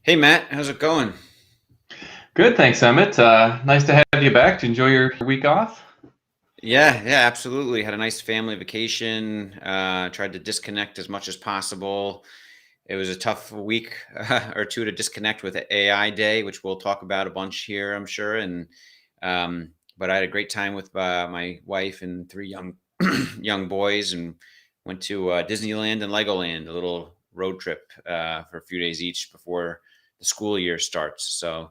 Hey Matt, how's it going? Good, thanks, Emmett. Nice to have you back. To enjoy your week off? Yeah, absolutely. Had a nice family vacation. Tried to disconnect as much as possible. It was a tough week or two to disconnect with the AI day, which we'll talk about a bunch here, I'm sure. But I had a great time with my wife and three young young boys, and went to Disneyland and Legoland, a little road trip for a few days each before the school year starts. So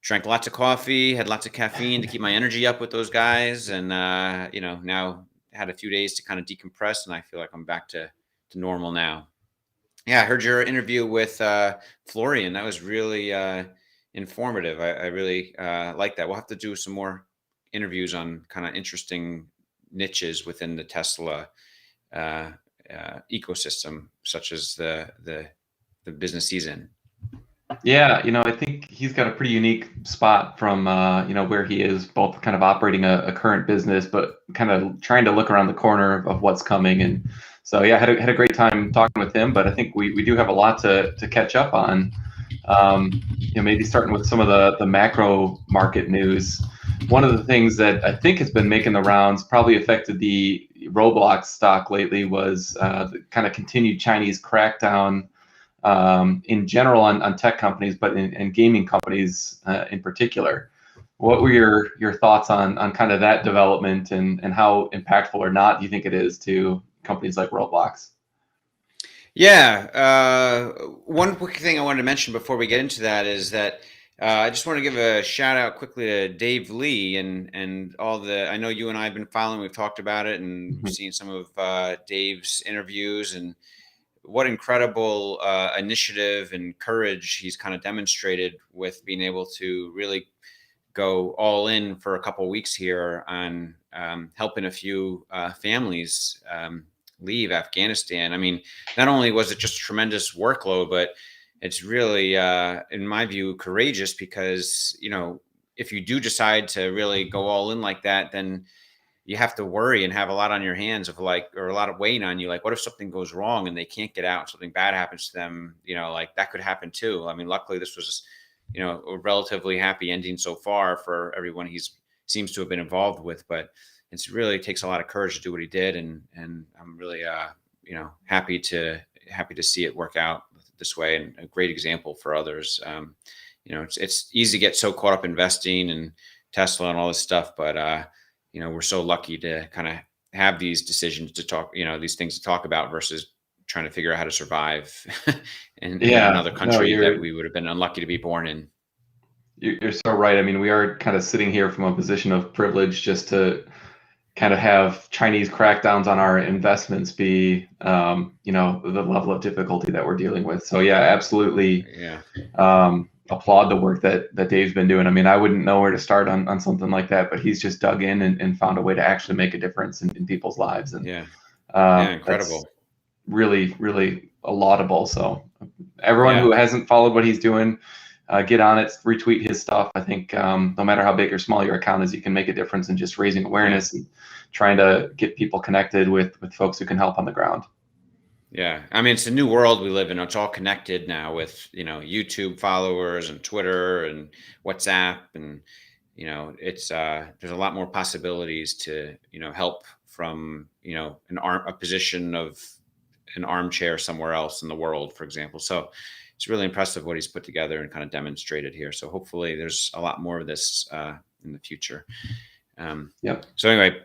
drank lots of coffee, had lots of caffeine to keep my energy up with those guys, and now had a few days to kind of decompress, and I feel like I'm back to normal now. Yeah, I heard your interview with Florian. That was really informative. I really like that. We'll have to do some more interviews on kind of interesting niches within the Tesla uh, ecosystem, such as the business he's in. Yeah, I think he's got a pretty unique spot from where he is, both kind of operating a current business, but kind of trying to look around the corner of what's coming. And so, yeah, had a great time talking with him. But I think we do have a lot to catch up on. Maybe starting with some of the macro market news. One of the things that I think has been making the rounds, probably affected the Roblox stock lately, was the kind of continued Chinese crackdown in general on tech companies, but in gaming companies in particular. What were your thoughts on kind of that development, and how impactful or not do you think it is to companies like Roblox? Yeah. One quick thing I wanted to mention before we get into that is that I just want to give a shout out quickly to Dave Lee and all the. I know you and I have been following. We've talked about it, and we've Mhm. seen some of Dave's interviews, and what incredible initiative and courage he's kind of demonstrated with being able to really go all in for a couple of weeks here on helping a few families leave Afghanistan. I mean, not only was it just a tremendous workload, but it's really, in my view, courageous because, if you do decide to really go all in like that, then you have to worry and have a lot on your hands of like, or a lot of weight on you. Like, what if something goes wrong and they can't get out, something bad happens to them, like that could happen too. I mean, luckily this was, a relatively happy ending so far for everyone he's seems to have been involved with, but it's really takes a lot of courage to do what he did. And I'm really, happy to see it work out this way, and a great example for others. It's easy to get so caught up investing and Tesla and all this stuff, but we're so lucky to kind of have these decisions to talk, these things to talk about versus trying to figure out how to survive in Yeah, another no, country that we would have been unlucky to be born in. you're so right. I mean, we are kind of sitting here from a position of privilege, just to kind of have Chinese crackdowns on our investments be, the level of difficulty that we're dealing with. So yeah, absolutely. Yeah. Applaud the work that Dave's been doing. I mean, I wouldn't know where to start on something like that, but he's just dug in and found a way to actually make a difference in people's lives. And Yeah. Yeah. that's Incredible. really, really laudable. So everyone Yeah. who hasn't followed what he's doing, get on it, retweet his stuff. I think no matter how big or small your account is, you can make a difference in just raising Yeah. awareness and trying to get people connected with folks who can help on the ground. Yeah. I mean, it's a new world we live in. It's all connected now with, YouTube followers and Twitter and WhatsApp. And, it's, there's a lot more possibilities to, help from, a position of an armchair somewhere else in the world, for example. So it's really impressive what he's put together and kind of demonstrated here. So hopefully there's a lot more of this in the future. Um, Yep. so anyway,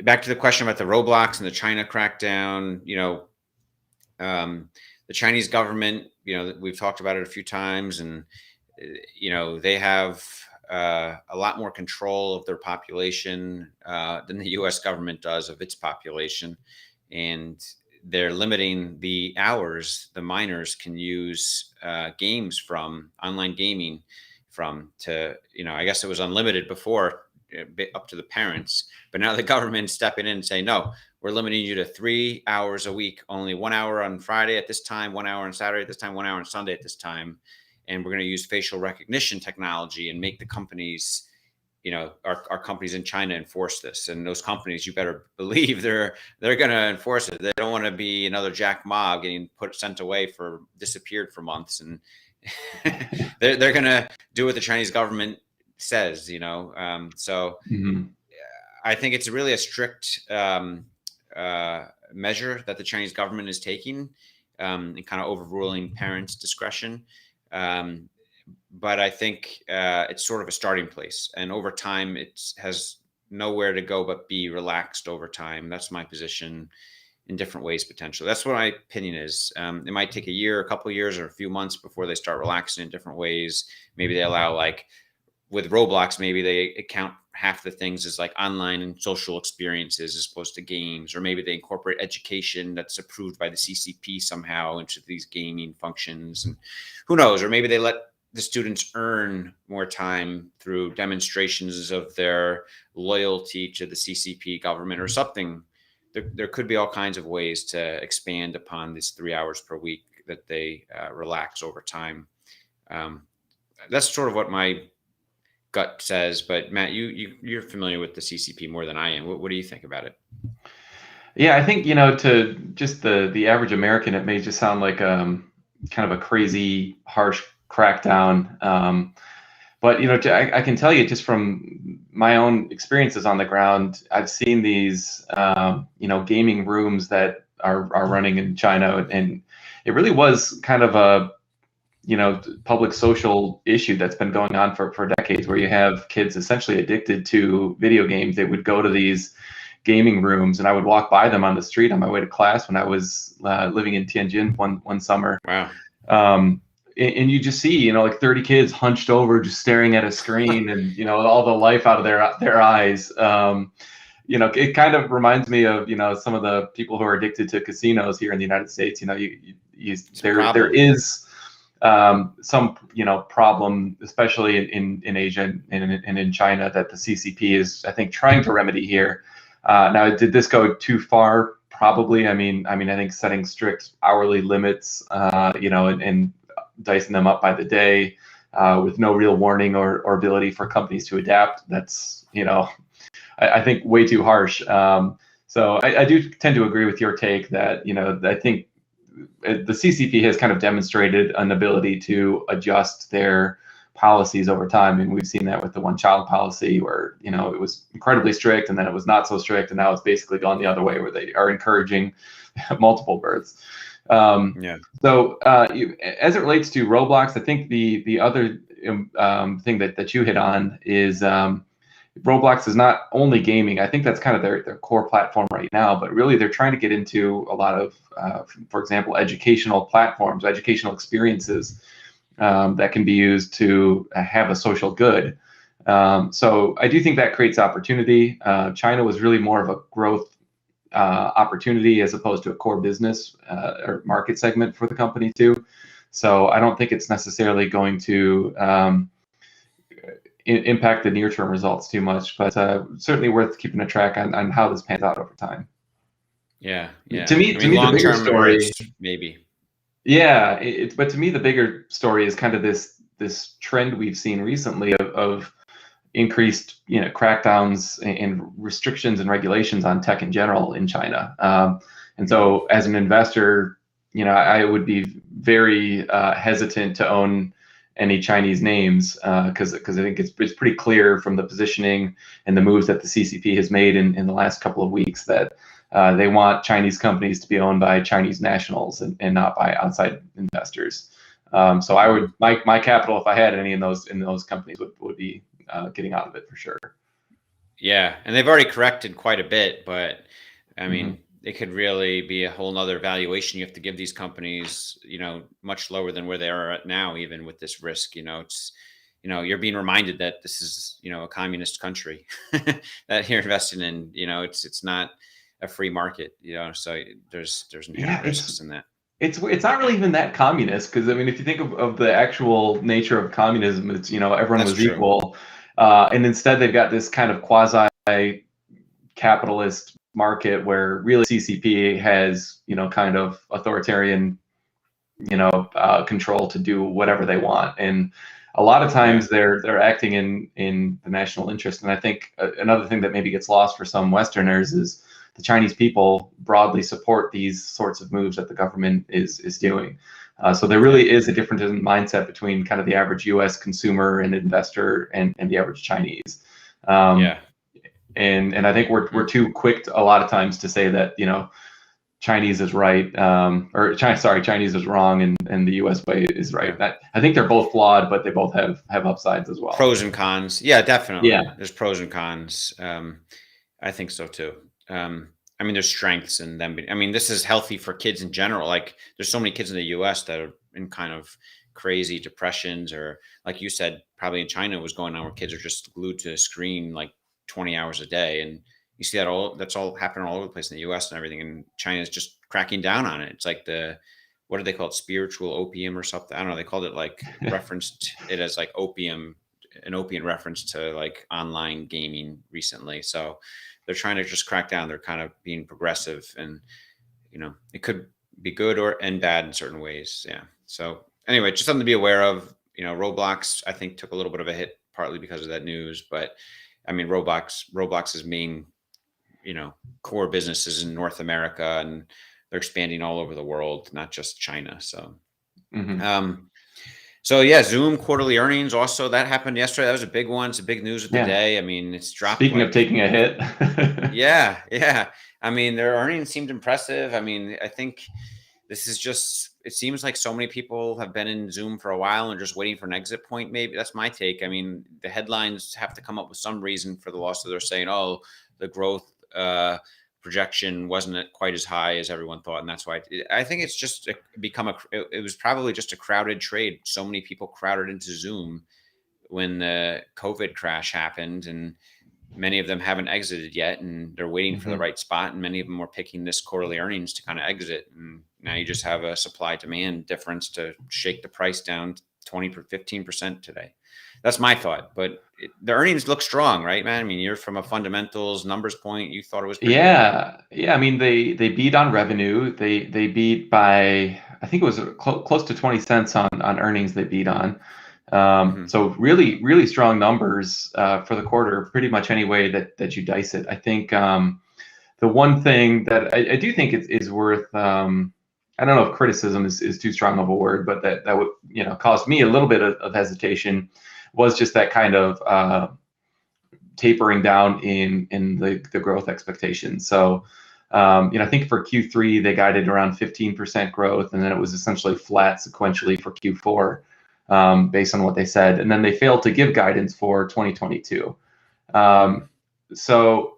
back to the question about the Roblox and the China crackdown. The Chinese government, we've talked about it a few times, and they have a lot more control of their population than the U.S. government does of its population, and they're limiting the hours the minors can use games from online gaming from to, I guess it was unlimited before, up to the parents, but now the government's stepping in and saying, no, we're limiting you to 3 hours a week, only 1 hour on Friday at this time, 1 hour on Saturday at this time, 1 hour on Sunday at this time. And we're going to use facial recognition technology and make the companies our companies in China enforce this, and those companies, you better believe they're going to enforce it. They don't want to be another Jack Ma getting sent away disappeared for months, and they're going to do what the Chinese government says. So I think it's really a strict measure that the Chinese government is taking, and kind of overruling parents' discretion. But I think it's sort of a starting place, and over time it has nowhere to go but be relaxed over time. That's my position, in different ways potentially. That's what my opinion is. It might take a year, a couple of years, or a few months before they start relaxing in different ways. Maybe they allow, like with Roblox, maybe they account half the things as like online and social experiences as opposed to games, or maybe they incorporate education that's approved by the CCP somehow into these gaming functions, and who knows, or maybe they let the students earn more time through demonstrations of their loyalty to the CCP government or something. There could be all kinds of ways to expand upon these 3 hours per week that they relax over time. That's sort of what my gut says. But Matt, you're familiar with the CCP more than I am. What do you think about it? Yeah, I think, to just the average American, it may just sound like kind of a crazy, harsh crackdown. But I can tell you just from my own experiences on the ground, I've seen these gaming rooms that are running in China, and it really was kind of a public social issue that's been going on for decades, where you have kids essentially addicted to video games. They would go to these gaming rooms, and I would walk by them on the street on my way to class when I was living in Tianjin one summer. Wow. And you just see, like 30 kids hunched over, just staring at a screen, and all the life out of their eyes. It kind of reminds me of some of the people who are addicted to casinos here in the United States. There is some problem, especially in Asia and in China, that the CCP is, I think, trying to remedy here. Now, did this go too far? Probably. I mean, I think setting strict hourly limits, and dicing them up by the day, with no real warning or ability for companies to adapt. That's, I think way too harsh. So I do tend to agree with your take that, I think the CCP has kind of demonstrated an ability to adjust their policies over time. And we've seen that with the one-child policy, where, it was incredibly strict, and then it was not so strict, and now it's basically gone the other way, where they are encouraging multiple births. So as it relates to Roblox, I think the other thing that you hit on is Roblox is not only gaming. I think that's kind of their core platform right now, but really they're trying to get into a lot of, for example, educational platforms, educational experiences that can be used to have a social good. So I do think that creates opportunity. China was really more of a growth opportunity as opposed to a core business or market segment for the company too. So I don't think it's necessarily going to impact the near-term results too much, but certainly worth keeping a track on how this pans out over time. Yeah. To me, the bigger story, maybe. Yeah, but to me, the bigger story is kind of this trend we've seen recently of increased, crackdowns and restrictions and regulations on tech in general in China. And so, as an investor, I would be very hesitant to own any Chinese names, because I think it's pretty clear from the positioning and the moves that the CCP has made in the last couple of weeks that they want Chinese companies to be owned by Chinese nationals and not by outside investors. So I would, my capital, if I had any in those companies, would be getting out of it for sure. Yeah, and they've already corrected quite a bit, but I mean, it could really be a whole nother valuation you have to give these companies, much lower than where they are at now, even with this risk. It's, you're being reminded that this is, a communist country that you're investing in. It's not a free market, so there's inherent risks in that. It's not really even that communist, because I mean, if you think of the actual nature of communism, it's everyone was equal, and instead they've got this kind of quasi capitalist market where really CCP has kind of authoritarian control to do whatever they want. And a lot of times they're acting in the national interest. And I think another thing that maybe gets lost for some Westerners is the Chinese people broadly support these sorts of moves that the government is doing. So there really is a difference in mindset between kind of the average U.S. consumer and investor and the average Chinese. And I think we're too quick a lot of times to say that, you know, Chinese is right, Chinese is wrong, and the U.S. way is right. That, I think they're both flawed, but they both have upsides as well. Pros and cons. Yeah, definitely. Yeah. There's pros and cons. I think so too. I mean, there's strengths in them. I mean, this is healthy for kids in general. Like, there's so many kids in the U.S. that are in kind of crazy depressions, or like you said, probably in China was going on where kids are just glued to a screen like 20 hours a day. And you see that's all happening all over the place in the US and everything. And China is just cracking down on it. It's like what do they call it? Spiritual opium or something. I don't know. They called it like referenced it as like opium, an opium reference to like online gaming recently. So they're trying to just crack down. They're kind of being progressive, and, you know, it could be good and bad in certain ways. Yeah. So anyway, just something to be aware of. You know, Roblox, I think, took a little bit of a hit partly because of that news, but I mean, Roblox's main, you know, core businesses in North America, and they're expanding all over the world, not just China. So, so yeah, Zoom quarterly earnings also, that happened yesterday. That was a big one. It's a big news of the day. I mean, it's dropped. Speaking of taking a hit. yeah. I mean, their earnings seemed impressive. I mean, I think this is just, it seems like so many people have been in Zoom for a while and just waiting for an exit point. Maybe that's my take. I mean, the headlines have to come up with some reason for the loss. So they're saying, oh, the growth projection wasn't quite as high as everyone thought. And that's why I think it's just it was probably just a crowded trade. So many people crowded into Zoom when the COVID crash happened, and many of them haven't exited yet, and they're waiting for the right spot. And many of them were picking this quarterly earnings to kind of exit. And now you just have a supply demand difference to shake the price down 15% today. That's my thought, but the earnings look strong, right, man? I mean, you're from a fundamentals numbers point. You thought it was pretty good. Yeah. I mean, they beat on revenue. They beat by, I think it was close to 20 cents on earnings. They beat on. So really, really strong numbers for the quarter, pretty much any way that you dice it. I think the one thing that I do think is worth, I don't know if criticism is too strong of a word, but that would, you know, caused me a little bit of hesitation, was just that kind of tapering down in the growth expectations. So, you know, I think for Q3 they guided around 15% growth, and then it was essentially flat sequentially for Q4 based on what they said, and then they failed to give guidance for 2022. So,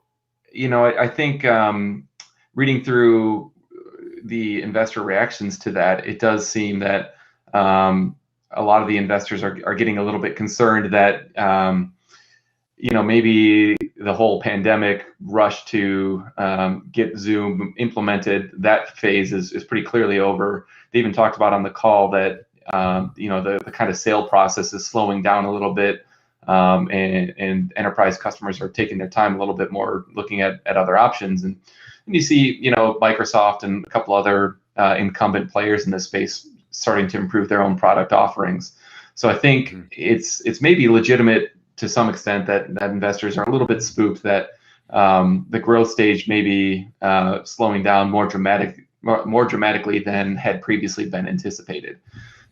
you know, I think reading through the investor reactions to that, it does seem that a lot of the investors are getting a little bit concerned that you know, maybe the whole pandemic rush to get Zoom implemented, that phase is pretty clearly over. They even talked about on the call that you know, the kind of sale process is slowing down a little bit, and enterprise customers are taking their time a little bit more, looking at other options. And you see, you know, Microsoft and a couple other incumbent players in this space starting to improve their own product offerings. So I think it's maybe legitimate to some extent that investors are a little bit spooked that the growth stage may be slowing down more dramatically than had previously been anticipated.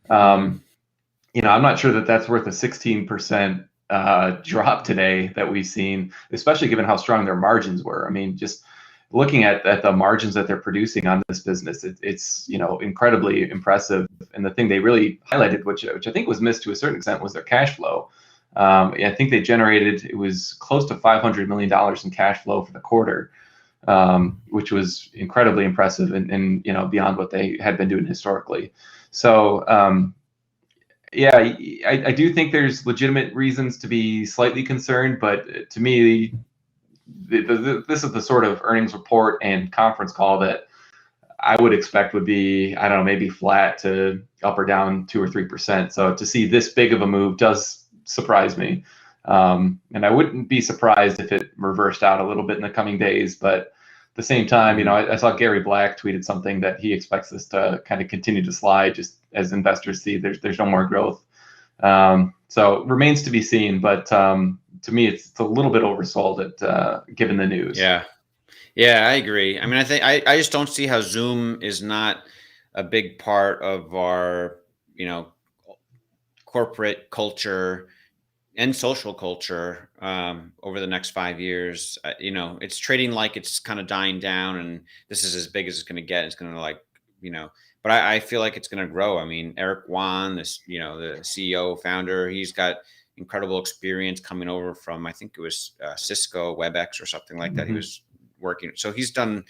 You know, I'm not sure that that's worth a 16% drop today that we've seen, especially given how strong their margins were. I mean, just looking at the margins that they're producing on this business, it's you know, incredibly impressive. And the thing they really highlighted, which I think was missed to a certain extent, was their cash flow. I think they generated, it was close to $500 million in cash flow for the quarter, which was incredibly impressive and you know, beyond what they had been doing historically. So yeah, I do think there's legitimate reasons to be slightly concerned, but to me, this is the sort of earnings report and conference call that I would expect would be, I don't know, maybe flat to up or down 2 or 3%. So to see this big of a move does surprise me. And I wouldn't be surprised if it reversed out a little bit in the coming days. But at the same time, you know, I saw Gary Black tweeted something that he expects this to kind of continue to slide just as investors see there's no more growth. So remains to be seen, but to me, it's a little bit oversold given the news. Yeah. Yeah, I agree. I mean, I just don't see how Zoom is not a big part of our, you know, corporate culture and social culture over the next 5 years. It's trading like it's kind of dying down, and this is as big as it's going to get. It's going to but I feel like it's going to grow. I mean, Eric Wan, the CEO founder, he's got incredible experience coming over from, I think it was Cisco, WebEx, or something like that. He was working, so he's done.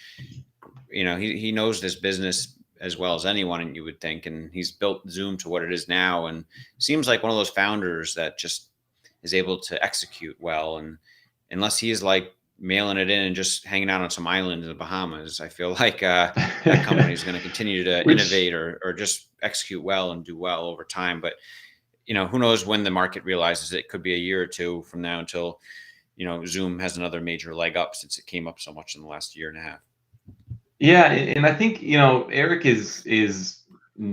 He knows this business as well as anyone, and you would think, and he's built Zoom to what it is now, and seems like one of those founders that just is able to execute well. And unless he is like mailing it in and just hanging out on some island in the Bahamas, I feel like that company is going to continue to innovate or just execute well and do well over time. But who knows when the market realizes it. Could be a year or two from now until Zoom has another major leg up, since it came up so much in the last year and a half. Yeah, and I think Eric is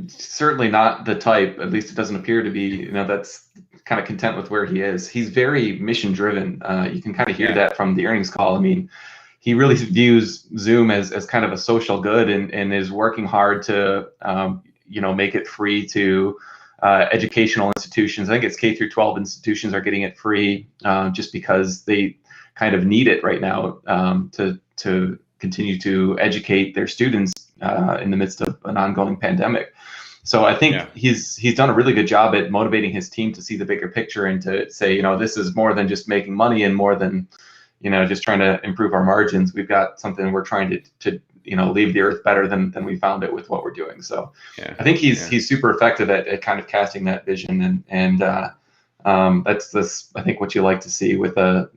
certainly not the type, at least it doesn't appear to be, that's kind of content with where he is. He's very mission driven. You can kind of hear that from the earnings call. I mean, he really views Zoom as kind of a social good, and is working hard to make it free to educational institutions. I think it's K through 12 institutions are getting it free just because they kind of need it right now to continue to educate their students in the midst of an ongoing pandemic. So I think he's done a really good job at motivating his team to see the bigger picture and to say, this is more than just making money and more than, just trying to improve our margins. We've got something we're trying to leave the earth better than we found it with what we're doing. So I think he's super effective at kind of casting that vision, and that's I think what you like to see with a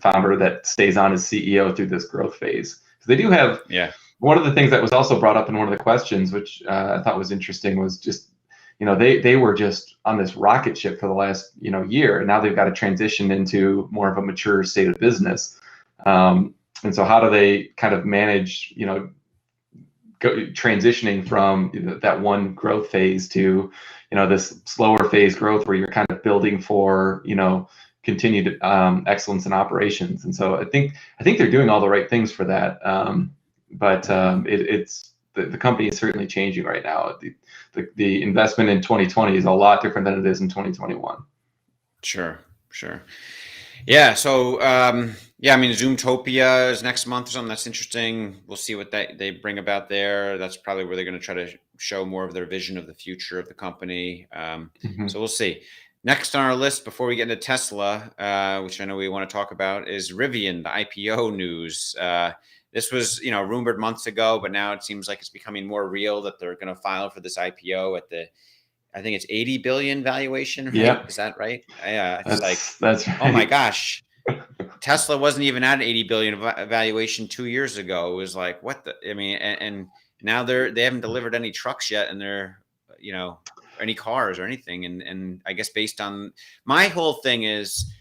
founder that stays on as CEO through this growth phase. So they do have one of the things that was also brought up in one of the questions, which I thought was interesting, was just they were just on this rocket ship for the last year, and now they've got to transition into more of a mature state of business. And so how do they kind of manage transitioning from that one growth phase to this slower phase growth where you're kind of building for continued excellence in operations? And so I think they're doing all the right things for that. But it's the company is certainly changing right now. The investment in 2020 is a lot different than it is in 2021. Sure. Yeah. So, I mean, Zoomtopia is next month or something. That's interesting. We'll see what they bring about there. That's probably where they're going to try to show more of their vision of the future of the company. So we'll see. Next on our list, before we get into Tesla, which I know we want to talk about, is Rivian, the IPO news. This was, rumored months ago, but now it seems like it's becoming more real that they're going to file for this IPO at I think it's 80 billion valuation. Right? Yeah. Is that right? Yeah. That's right. Oh my gosh. Tesla wasn't even at 80 billion valuation 2 years ago. It was like, what the, I mean, and now they haven't delivered any trucks yet, and they're, any cars or anything. And I guess based on my whole thing is,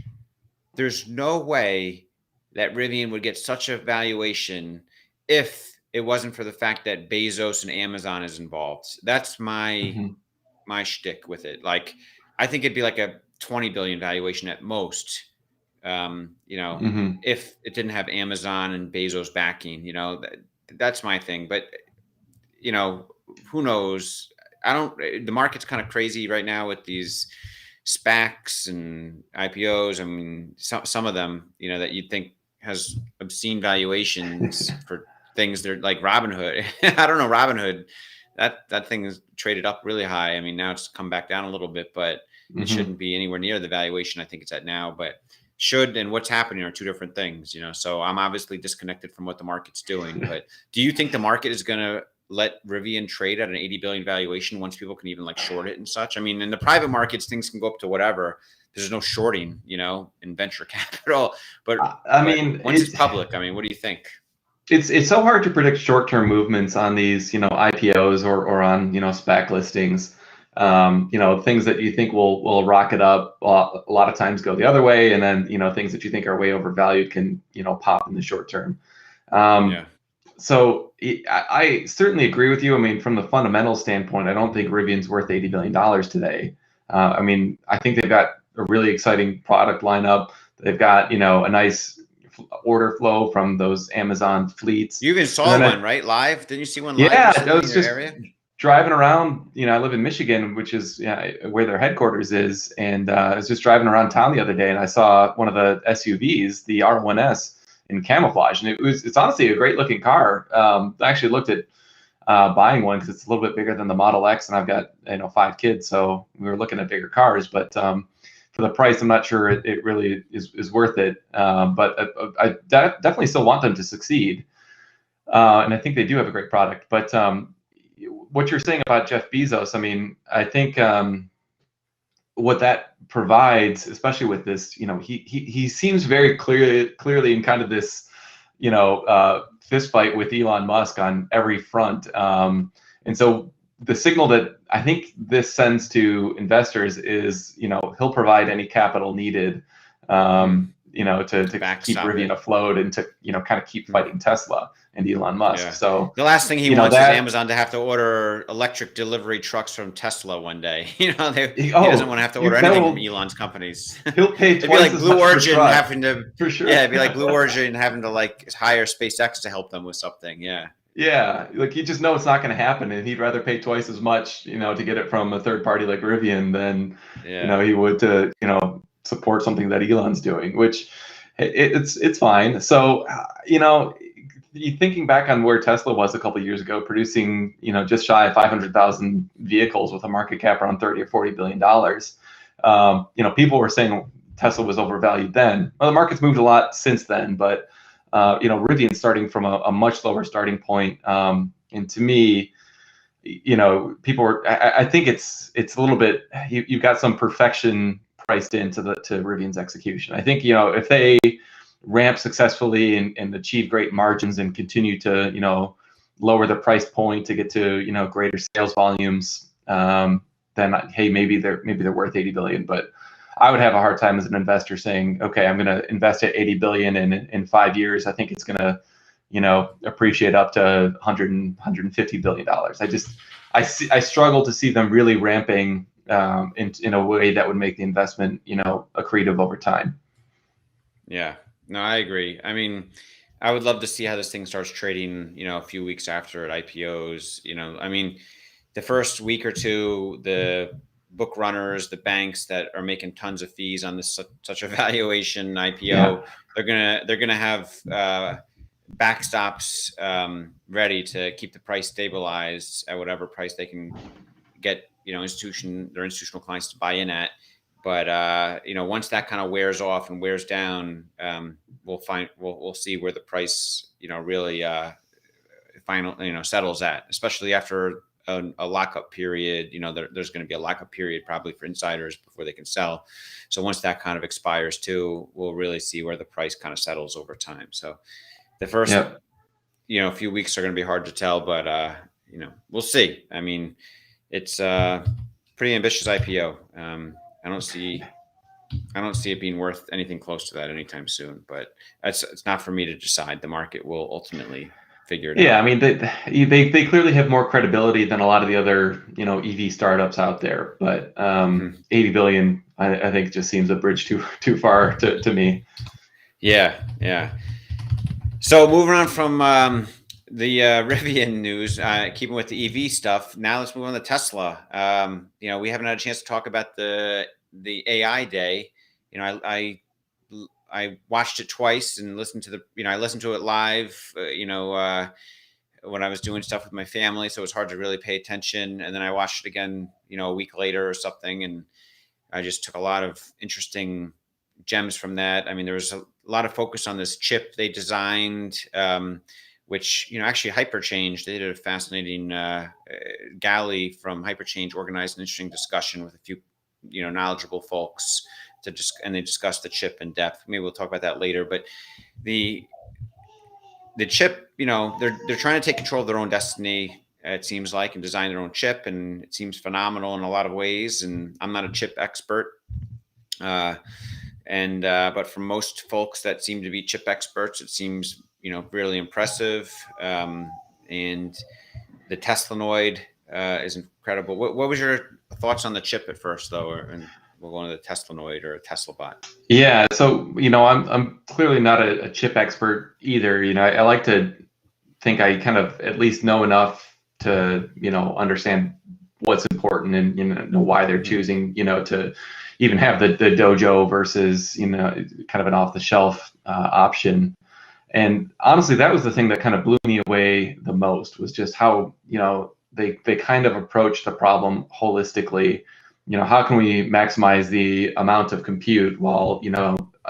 there's no way that Rivian would get such a valuation if it wasn't for the fact that Bezos and Amazon is involved. That's my shtick with it. Like, I think it'd be like a 20 billion valuation at most. If it didn't have Amazon and Bezos backing, that's my thing. But, who knows? The market's kind of crazy right now with these SPACs and IPOs. I mean, some of them, that you'd think has obscene valuations for things that are like Robinhood. I don't know, Robinhood, that thing is traded up really high. I mean, now it's come back down a little bit, but it shouldn't be anywhere near the valuation I think it's at now. But should and what's happening are two different things, So I'm obviously disconnected from what the market's doing. But do you think the market is going to let Rivian trade at an 80 billion valuation once people can even like short it and such? I mean, in the private markets, things can go up to whatever. There's no shorting, in venture capital. But I mean, once it's public, I mean, what do you think? It's so hard to predict short-term movements on these, IPOs or on, SPAC listings. Things that you think will rocket up a lot of times go the other way, and then things that you think are way overvalued can pop in the short term. So I certainly agree with you. I mean, from the fundamental standpoint, I don't think Rivian's worth $80 billion today. I mean, I think they've got a really exciting product lineup. They've got, a nice order flow from those Amazon fleets. You even saw one, right? Live? Didn't you see one live Yeah, recently I in was your just area? driving around. I live in Michigan, which is where their headquarters is. And I was just driving around town the other day, and I saw one of the SUVs, the R1S, in camouflage, and it's honestly a great looking car. I actually looked at buying one because it's a little bit bigger than the Model X, and I've got 5 kids, so we were looking at bigger cars. But for the price, I'm not sure it really is worth it. But I definitely still want them to succeed, and I think they do have a great product. But what you're saying about Jeff Bezos, I mean, I think what that provides, especially with this, he seems very clearly in kind of this, fist fight with Elon Musk on every front. And so the signal that I think this sends to investors is, he'll provide any capital needed, to keep Rivian afloat and to, kind of keep fighting Tesla and Elon Musk. Yeah. So the last thing he wants is Amazon to have to order electric delivery trucks from Tesla one day. He doesn't want to have to order anything from Elon's companies. He'll pay It'd twice be like as Blue much Origin per truck, having to, for sure. Yeah, it'd be like Blue Origin having to like hire SpaceX to help them with something. Yeah. Yeah, like you just know it's not going to happen, and he'd rather pay twice as much, to get it from a third party like Rivian than, he would to, support something that Elon's doing, which it's fine. So, thinking back on where Tesla was a couple of years ago, producing, just shy of 500,000 vehicles with a market cap around 30 or 40 billion dollars. People were saying Tesla was overvalued then. Well, the market's moved a lot since then, but Rivian's starting from a much lower starting point. And to me, people were, I think it's a little bit, you've got some perfection priced into to Rivian's execution. I think, if they ramp successfully and achieve great margins and continue to, lower the price point to get to, greater sales volumes, then hey, maybe they're worth 80 billion, but I would have a hard time as an investor saying, okay, I'm going to invest at 80 billion and in 5 years, I think it's going to, appreciate up to 150 billion dollars. I struggle to see them really ramping in a way that would make the investment, accretive over time. Yeah, no, I agree. I mean, I would love to see how this thing starts trading, a few weeks after it IPOs. I mean, the first week or two, the book runners, the banks that are making tons of fees on this such a valuation IPO, they're gonna have backstops ready to keep the price stabilized at whatever price they can get their institutional clients to buy in at. But once that kind of wears off and wears down, we'll see where the price really final settles at, especially after a lockup period. There's going to be a lockup period probably for insiders before they can sell. So once that kind of expires too, we'll really see where the price kind of settles over time. So the first few weeks are going to be hard to tell, but we'll see. I mean, it's a pretty ambitious IPO. I don't see it being worth anything close to that anytime soon, but it's not for me to decide. The market will ultimately figure it out. Yeah, I mean, they clearly have more credibility than a lot of the other, EV startups out there, but 80 billion, I think just seems a bridge too far to me. Yeah. So moving on from the Rivian news, keeping with the EV stuff, now let's move on to Tesla. We haven't had a chance to talk about the AI day. I watched it twice and listened to I listened to it live, when I was doing stuff with my family. So it was hard to really pay attention. And then I watched it again, a week later or something. And I just took a lot of interesting gems from that. I mean, there was a lot of focus on this chip they designed, which, actually Hyperchange, they did a fascinating, Galley from Hyperchange organized an interesting discussion with a few, knowledgeable folks and they discussed the chip in depth. Maybe we'll talk about that later, but the chip, they're trying to take control of their own destiny, it seems like, and design their own chip. And it seems phenomenal in a lot of ways. And I'm not a chip expert. But for most folks that seem to be chip experts, it seems, really impressive. And the Teslanoid is incredible. What was your thoughts on the chip at first, though, and we'll go into the TeslaNoid or TeslaBot? Yeah, so I'm clearly not a chip expert either. I like to think I kind of at least know enough to understand what's important and know why they're choosing to even have the dojo versus kind of an off the shelf option. And honestly, that was the thing that kind of blew me away the most, was just how they kind of approach the problem holistically. How can we maximize the amount of compute while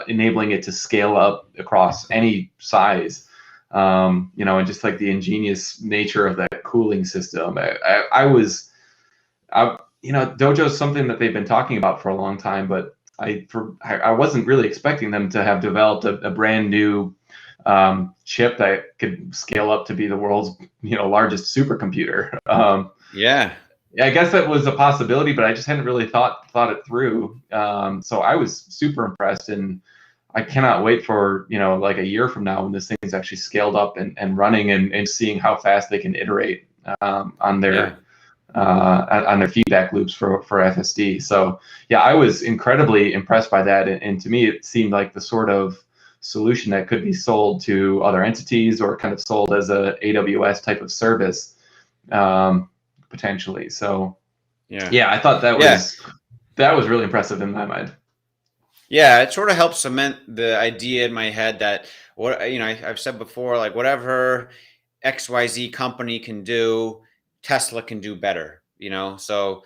enabling it to scale up across any size, and just like the ingenious nature of that cooling system. Dojo is something that they've been talking about for a long time, but I wasn't really expecting them to have developed a brand new chip that could scale up to be the world's largest supercomputer. Yeah, I guess that was a possibility, but I just hadn't really thought it through. So I was super impressed, and I cannot wait for like a year from now when this thing's actually scaled up and running, and seeing how fast they can iterate on their feedback loops for FSD. So yeah, I was incredibly impressed by that, and to me it seemed like the sort of solution that could be sold to other entities or kind of sold as a AWS type of service, potentially. So yeah, I thought that was really impressive in my mind. Yeah, it sort of helps cement the idea in my head that I've said before, like whatever XYZ company can do, Tesla can do better. So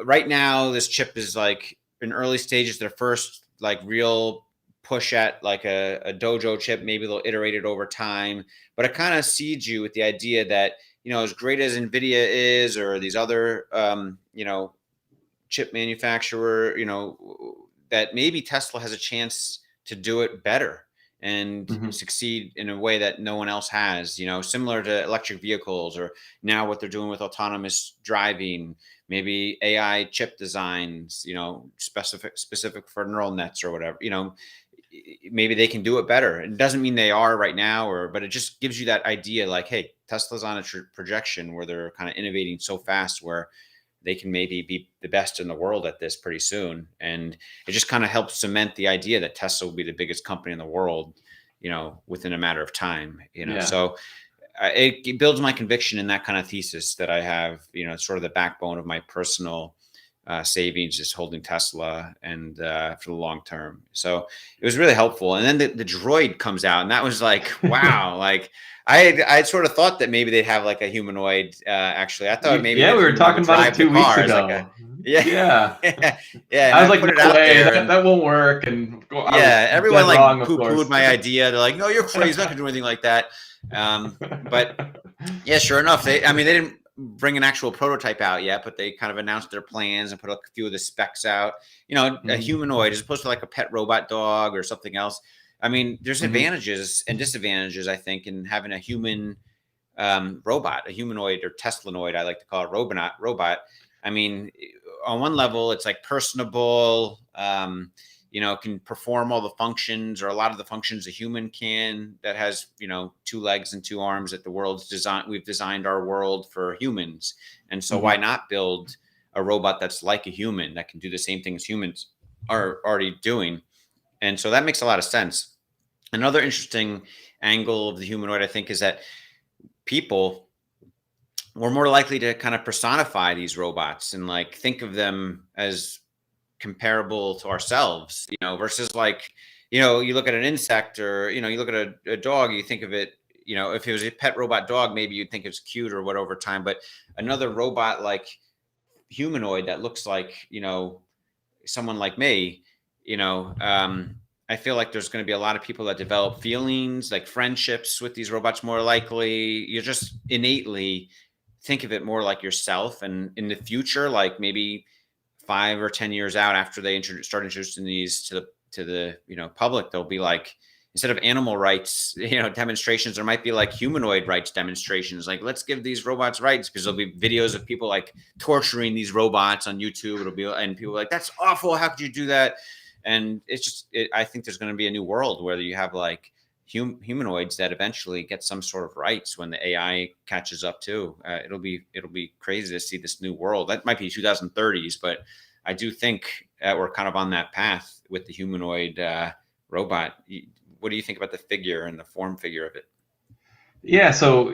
right now this chip is like in early stages, their first like real push at like a dojo chip. Maybe they'll iterate it over time, but it kind of seeds you with the idea that as great as NVIDIA is, or these other chip manufacturer, that maybe Tesla has a chance to do it better and succeed in a way that no one else has, similar to electric vehicles, or now what they're doing with autonomous driving, maybe AI chip designs, specific for neural nets or whatever, maybe they can do it better. It doesn't mean they are right now, but it just gives you that idea like, hey, Tesla's on a projection where they're kind of innovating so fast where they can maybe be the best in the world at this pretty soon. And it just kind of helps cement the idea that Tesla will be the biggest company in the world, within a matter of time, So it builds my conviction in that kind of thesis that I have, sort of the backbone of my personal savings is holding Tesla and for the long term. So it was really helpful. And then the droid comes out, and that was like, wow, like I sort of thought that maybe they'd have like a humanoid. Actually, I thought maybe we were talking about it 2 weeks ago. Yeah. I was like, no way, that won't work. And everyone like poo-pooed my idea. They're like, no, you're crazy. He's not gonna do anything like that. But yeah, sure enough, they didn't bring an actual prototype out yet, but they kind of announced their plans and put a few of the specs out. A humanoid as opposed to like a pet robot dog or something else. I mean, there's advantages and disadvantages, I think, in having a human robot, a humanoid or Teslanoid, I like to call it robot. I mean, on one level, it's like personable, can perform all the functions or a lot of the functions a human can, that has, 2 legs and 2 arms that the world's designed. We've designed our world for humans. And so why not build a robot that's like a human that can do the same things humans are already doing? And so that makes a lot of sense. Another interesting angle of the humanoid, I think, is that people were more likely to kind of personify these robots and like think of them as comparable to ourselves, versus like, you look at an insect or, you look at a dog, you think of it, if it was a pet robot dog, maybe you'd think it's cute or what over time, but another robot like humanoid that looks like, someone like me, I feel like there's going to be a lot of people that develop feelings like friendships with these robots more likely. You just innately think of it more like yourself. And in the future, like maybe 5 or 10 years out after they start introducing these to the public, they'll be like, instead of animal rights, demonstrations, there might be like humanoid rights demonstrations. Like, let's give these robots rights, because there'll be videos of people like torturing these robots on YouTube. And people are like, that's awful. How could you do that? And it's just, I think there's going to be a new world where you have like humanoids that eventually get some sort of rights when the AI catches up too. It'll be crazy to see this new world. That might be 2030s, but I do think we're kind of on that path with the humanoid robot. What do you think about the figure and the form figure of it? Yeah, so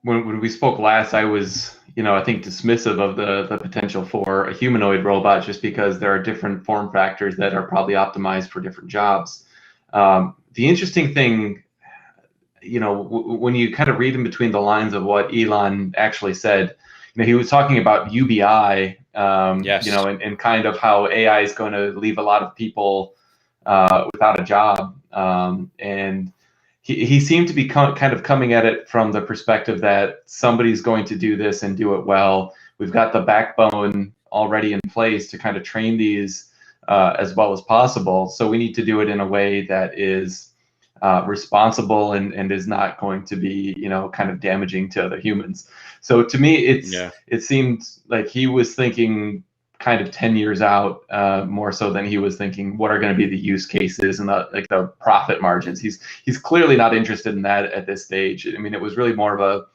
when we spoke last, I was I think dismissive of the potential for a humanoid robot just because there are different form factors that are probably optimized for different jobs. The interesting thing, when you kind of read in between the lines of what Elon actually said, he was talking about UBI, Yes. and kind of how AI is going to leave a lot of people without a job, and he seemed to be kind of coming at it from the perspective that somebody's going to do this and do it well. We've got the backbone already in place to kind of train these as well as possible. So we need to do it in a way that is responsible and is not going to be, kind of damaging to other humans. So to me, it seemed like he was thinking kind of 10 years out, more so than he was thinking what are going to be the use cases and the profit margins. He's clearly not interested in that at this stage. I mean, it was really more of a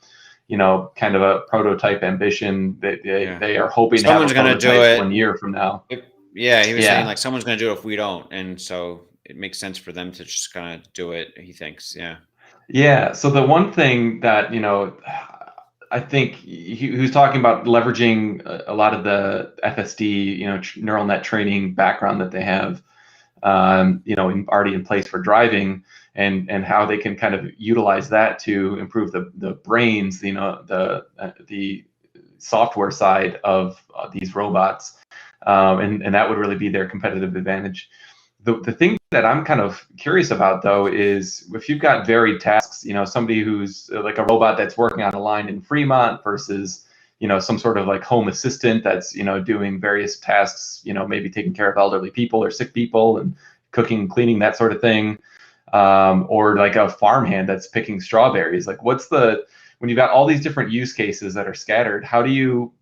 kind of a prototype ambition that they are hoping someone's going to do it 1 year from now. He was saying like someone's going to do it if we don't, and so it makes sense for them to just kind of do it. He thinks, yeah. So the one thing that I think he was talking about leveraging a lot of the FSD, neural net training background that they have, already in place for driving, and how they can kind of utilize that to improve the brains, the software side of these robots, and that would really be their competitive advantage. The thing that I'm kind of curious about, though, is if you've got varied tasks, somebody who's like a robot that's working on a line in Fremont versus, some sort of like home assistant that's, doing various tasks, maybe taking care of elderly people or sick people and cooking and cleaning, that sort of thing. Or like a farmhand that's picking strawberries. Like when you've got all these different use cases that are scattered, how do you,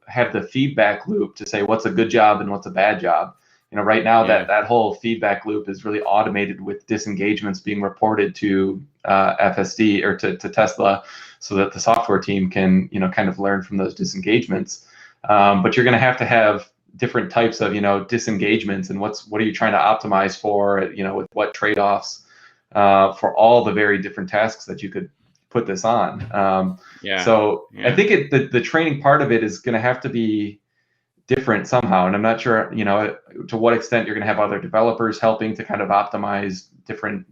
have the feedback loop to say what's a good job and what's a bad job? Right now that whole feedback loop is really automated with disengagements being reported to FSD or to Tesla, so that the software team can, kind of learn from those disengagements. But you're going to have different types of, disengagements, and what are you trying to optimize for, with what trade-offs for all the very different tasks that you could put this on. I think the training part of it is going to have to be different somehow, and I'm not sure to what extent you're going to have other developers helping to kind of optimize different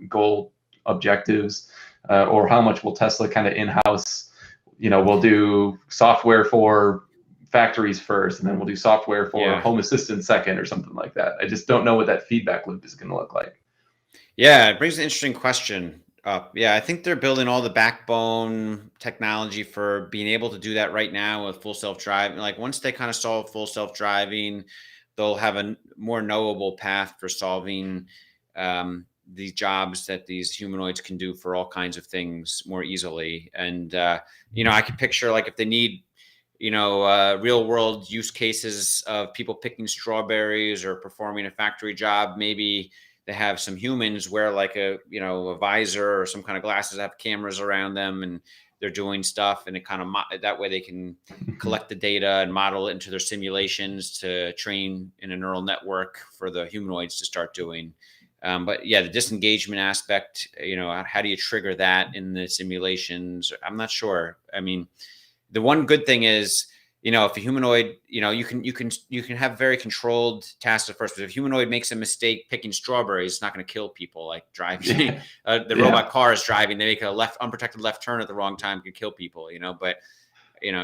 goal objectives, or how much will Tesla kind of in-house, we'll do software for factories first and then we'll do software for home assistant second or something like that. I just don't know what that feedback loop is going to look like. It brings an interesting question up. I think they're building all the backbone technology for being able to do that right now with full self-driving. Like once they kind of solve full self-driving, they'll have a more knowable path for solving these jobs that these humanoids can do for all kinds of things more easily. And, I could picture like if they need, real world use cases of people picking strawberries or performing a factory job, maybe they have some humans wear like a visor or some kind of glasses that have cameras around them, and they're doing stuff, and it kind of that way they can collect the data and model it into their simulations to train in a neural network for the humanoids to start doing. But the disengagement aspect, how do you trigger that in the simulations? I'm not sure. I mean, the one good thing is, if a humanoid, you can have very controlled tasks at first, but if a humanoid makes a mistake picking strawberries, it's not going to kill people. Like driving, the robot car is driving, they make a unprotected left turn at the wrong time, could kill people, but,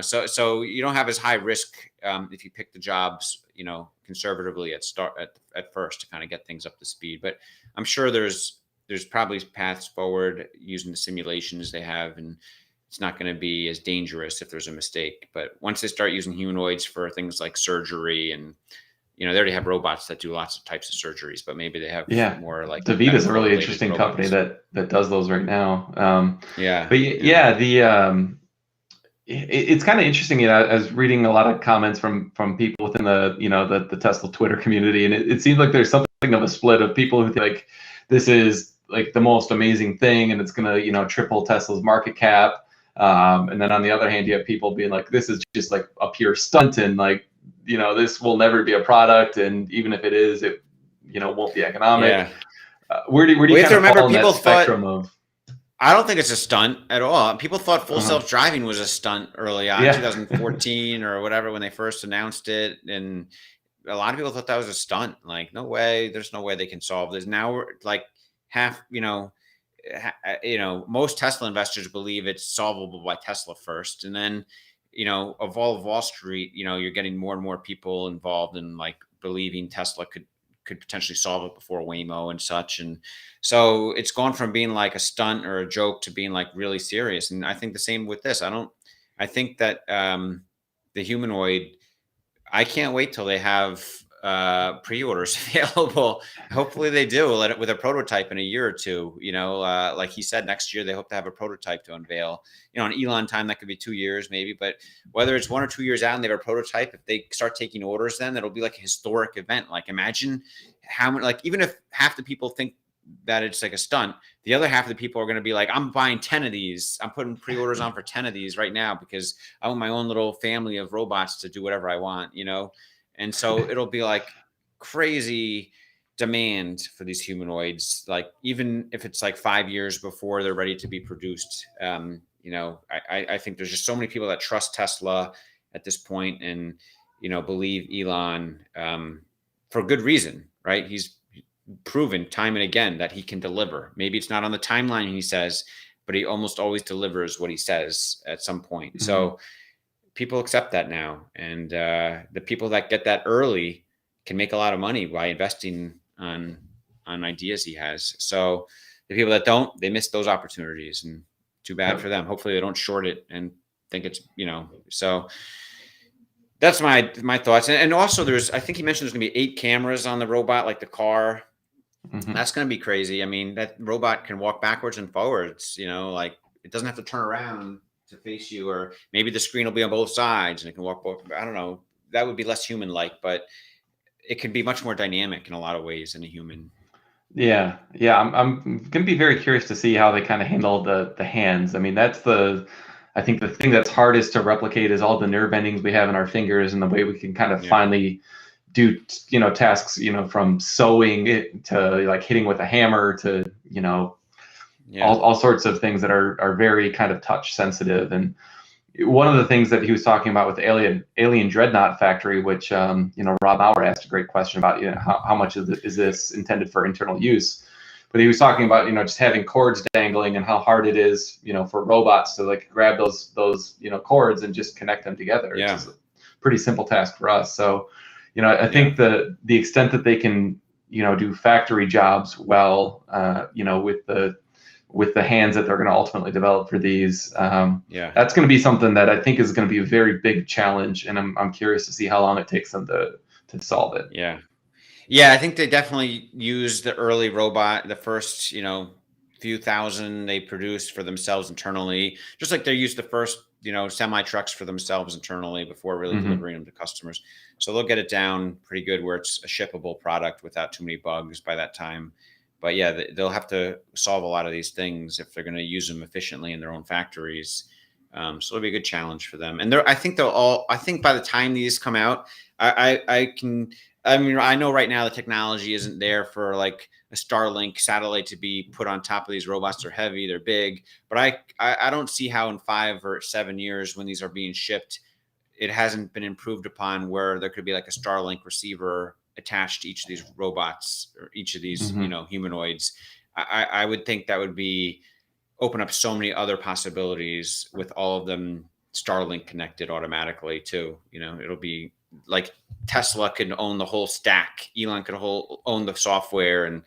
so you don't have as high risk if you pick the jobs, conservatively at first to kind of get things up to speed. But I'm sure there's probably paths forward using the simulations they have, and it's not going to be as dangerous if there's a mistake. But once they start using humanoids for things like surgery, and they already have robots that do lots of types of surgeries, but maybe they have more like DaVita's a really interesting company that does those right now. It's kind of interesting. I was reading a lot of comments from people within the Tesla Twitter community, and it seems like there's something of a split of people who think like this is like the most amazing thing, and it's gonna, you know, triple Tesla's market cap. And then on the other hand, you have people being like, this is just like a pure stunt, and like, you know, this will never be a product, and even if it is, it, you know, won't be economic. Yeah. Where do Well, you you have kind to of remember fall in that people spectrum thought, of? I don't think it's a stunt at all. People thought full Uh-huh. self-driving was a stunt early on, Yeah. 2014 or whatever, when they first announced it. And a lot of people thought that was a stunt. Like, no way, there's no way they can solve this. Now we're like half, most Tesla investors believe it's solvable by Tesla first. And then, of all of Wall Street, you're getting more and more people involved in like believing Tesla could potentially solve it before Waymo and such. And so it's gone from being like a stunt or a joke to being like really serious. And I think the same with this. I think that the humanoid, I can't wait till they have pre-orders available. Hopefully they do let it with a prototype in a year or two. Like he said, next year they hope to have a prototype to unveil. In Elon time that could be 2 years maybe, but whether it's 1 or 2 years out and they have a prototype, if they start taking orders, then it'll be like a historic event. Like imagine how many, like even if half the people think that it's like a stunt, the other half of the people are going to be like, I'm buying 10 of these. I'm putting pre-orders on for 10 of these right now because I want my own little family of robots to do whatever I want, And so it'll be like crazy demand for these humanoids, like even if it's like 5 years before they're ready to be produced. I think there's just so many people that trust Tesla at this point and, believe Elon for good reason, right? He's proven time and again that he can deliver. Maybe it's not on the timeline he says, but he almost always delivers what he says at some point. Mm-hmm. So people accept that now. And the people that get that early can make a lot of money by investing on ideas he has. So the people that don't, they miss those opportunities, and too bad for them. Hopefully they don't short it and think it's, so that's my thoughts. And also I think he mentioned there's gonna be 8 cameras on the robot, like the car. Mm-hmm. That's going to be crazy. I mean, that robot can walk backwards and forwards, like it doesn't have to turn around to face you, or maybe the screen will be on both sides and it can walk both. I don't know. That would be less human-like, but it can be much more dynamic in a lot of ways than a human. Yeah. I'm going to be very curious to see how they kind of handle the hands. I mean, I think the thing that's hardest to replicate is all the nerve endings we have in our fingers and the way we can kind of finally do, tasks, from sewing it to like hitting with a hammer to, all sorts of things that are very kind of touch sensitive. And one of the things that he was talking about with the alien dreadnought factory, which, Rob Maurer asked a great question about, how much is this intended for internal use? But he was talking about, just having cords dangling and how hard it is, for robots to like grab those, cords and just connect them together. Yeah. It's a pretty simple task for us. So, I think the extent that they can, do factory jobs well, with the hands that they're going to ultimately develop for these, that's going to be something that I think is going to be a very big challenge, and I'm curious to see how long it takes them to solve it. Yeah, I think they definitely used the early robot, the first, few thousand they produced for themselves internally, just like they used the first, semi trucks for themselves internally before really delivering them to customers. So they'll get it down pretty good where it's a shippable product without too many bugs by that time. But yeah, they'll have to solve a lot of these things if they're going to use them efficiently in their own factories. So it'll be a good challenge for them. And I think by the time these come out, I know right now the technology isn't there for like a Starlink satellite to be put on top of these robots. They're heavy, they're big, but I don't see how in 5 or 7 years when these are being shipped, it hasn't been improved upon where there could be like a Starlink receiver attached to each of these robots or each of these, humanoids. I would think that would open up so many other possibilities with all of them Starlink connected automatically too. It'll be like Tesla could own the whole stack. Elon could own the software, and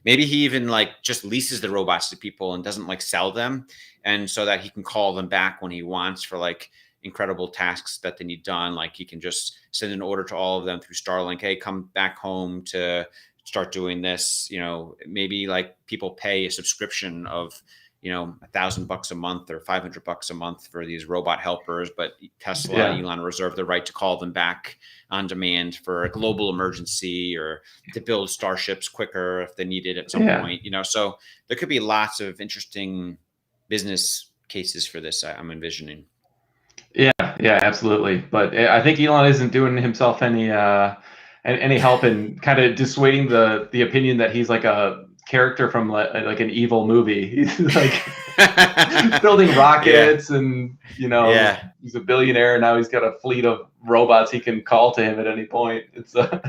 maybe he even like just leases the robots to people and doesn't like sell them. And so that he can call them back when he wants for like incredible tasks that they need done. Like he can just send an order to all of them through Starlink. Hey, come back home to start doing this. Maybe like people pay a subscription of $1,000 a month or $500 a month for these robot helpers, but Tesla Yeah. and Elon reserve the right to call them back on demand for a global emergency or to build starships quicker if they need it at some point. So there could be lots of interesting business cases for this, I'm envisioning. Yeah, absolutely. But I think Elon isn't doing himself any help in kind of dissuading the opinion that he's like a character from like an evil movie. He's like building rockets, and he's a billionaire, and now he's got a fleet of robots he can call to him at any point. It's there'll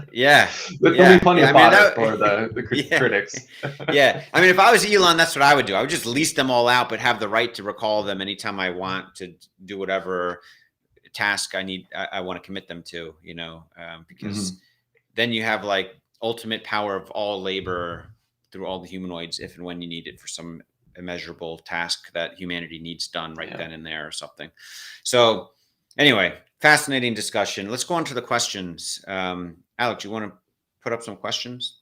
be plenty of fodder for the critics. Yeah, I mean, if I was Elon, that's what I would do. I would just lease them all out, but have the right to recall them anytime I want to do whatever task I want to commit them to. Because then you have like ultimate power of all labor through all the humanoids if and when you need it for some immeasurable task that humanity needs done then and there or something. So anyway, fascinating discussion. Let's go on to the questions. Alex, you want to put up some questions?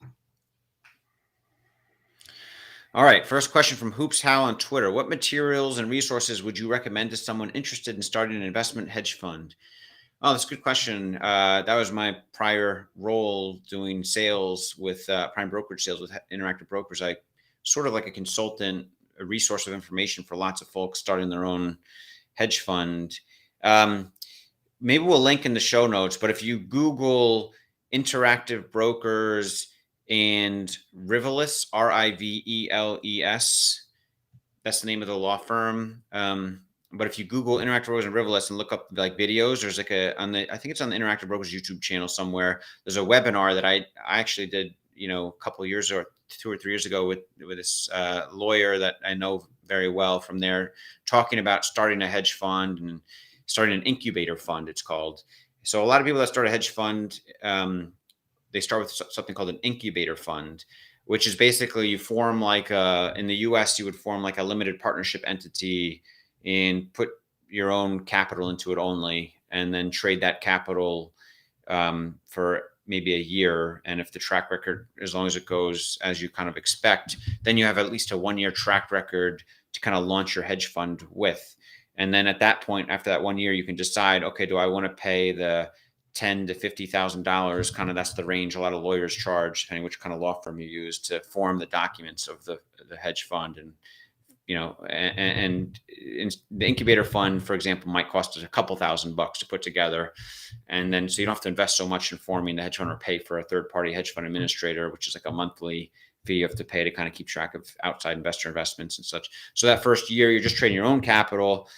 All right. First question from Hoops How on Twitter. What materials and resources would you recommend to someone interested in starting an investment hedge fund? Oh, that's a good question. That was my prior role doing sales with prime brokerage sales with Interactive Brokers. I sort of like a consultant, a resource of information for lots of folks starting their own hedge fund. Maybe we'll link in the show notes, but if you Google Interactive Brokers and Riveles, Riveles, that's the name of the law firm. But if you Google Interactive Brokers and Riveles and look up like videos, there's like I think it's on the Interactive Brokers YouTube channel somewhere. There's a webinar that I actually did, a couple of years or 2 or 3 years ago with this lawyer that I know very well from there, talking about starting a hedge fund and starting an incubator fund, it's called. So a lot of people that start a hedge fund, they start with something called an incubator fund, which is basically you form like in the US, you would form like a limited partnership entity and put your own capital into it only, and then trade that capital for maybe a year. And if the track record, as long as it goes as you kind of expect, then you have at least a 1-year track record to kind of launch your hedge fund with. And then at that point, after that 1 year, you can decide, okay, do I want to pay the $10,000 to $50,000? Kind of that's the range a lot of lawyers charge, depending which kind of law firm you use to form the documents of the hedge fund. And and the incubator fund, for example, might cost us a couple $1,000 to put together. And then, so you don't have to invest so much in forming the hedge fund or pay for a third-party hedge fund administrator, which is like a monthly fee you have to pay to kind of keep track of outside investor investments and such. So that first year, you're just trading your own capital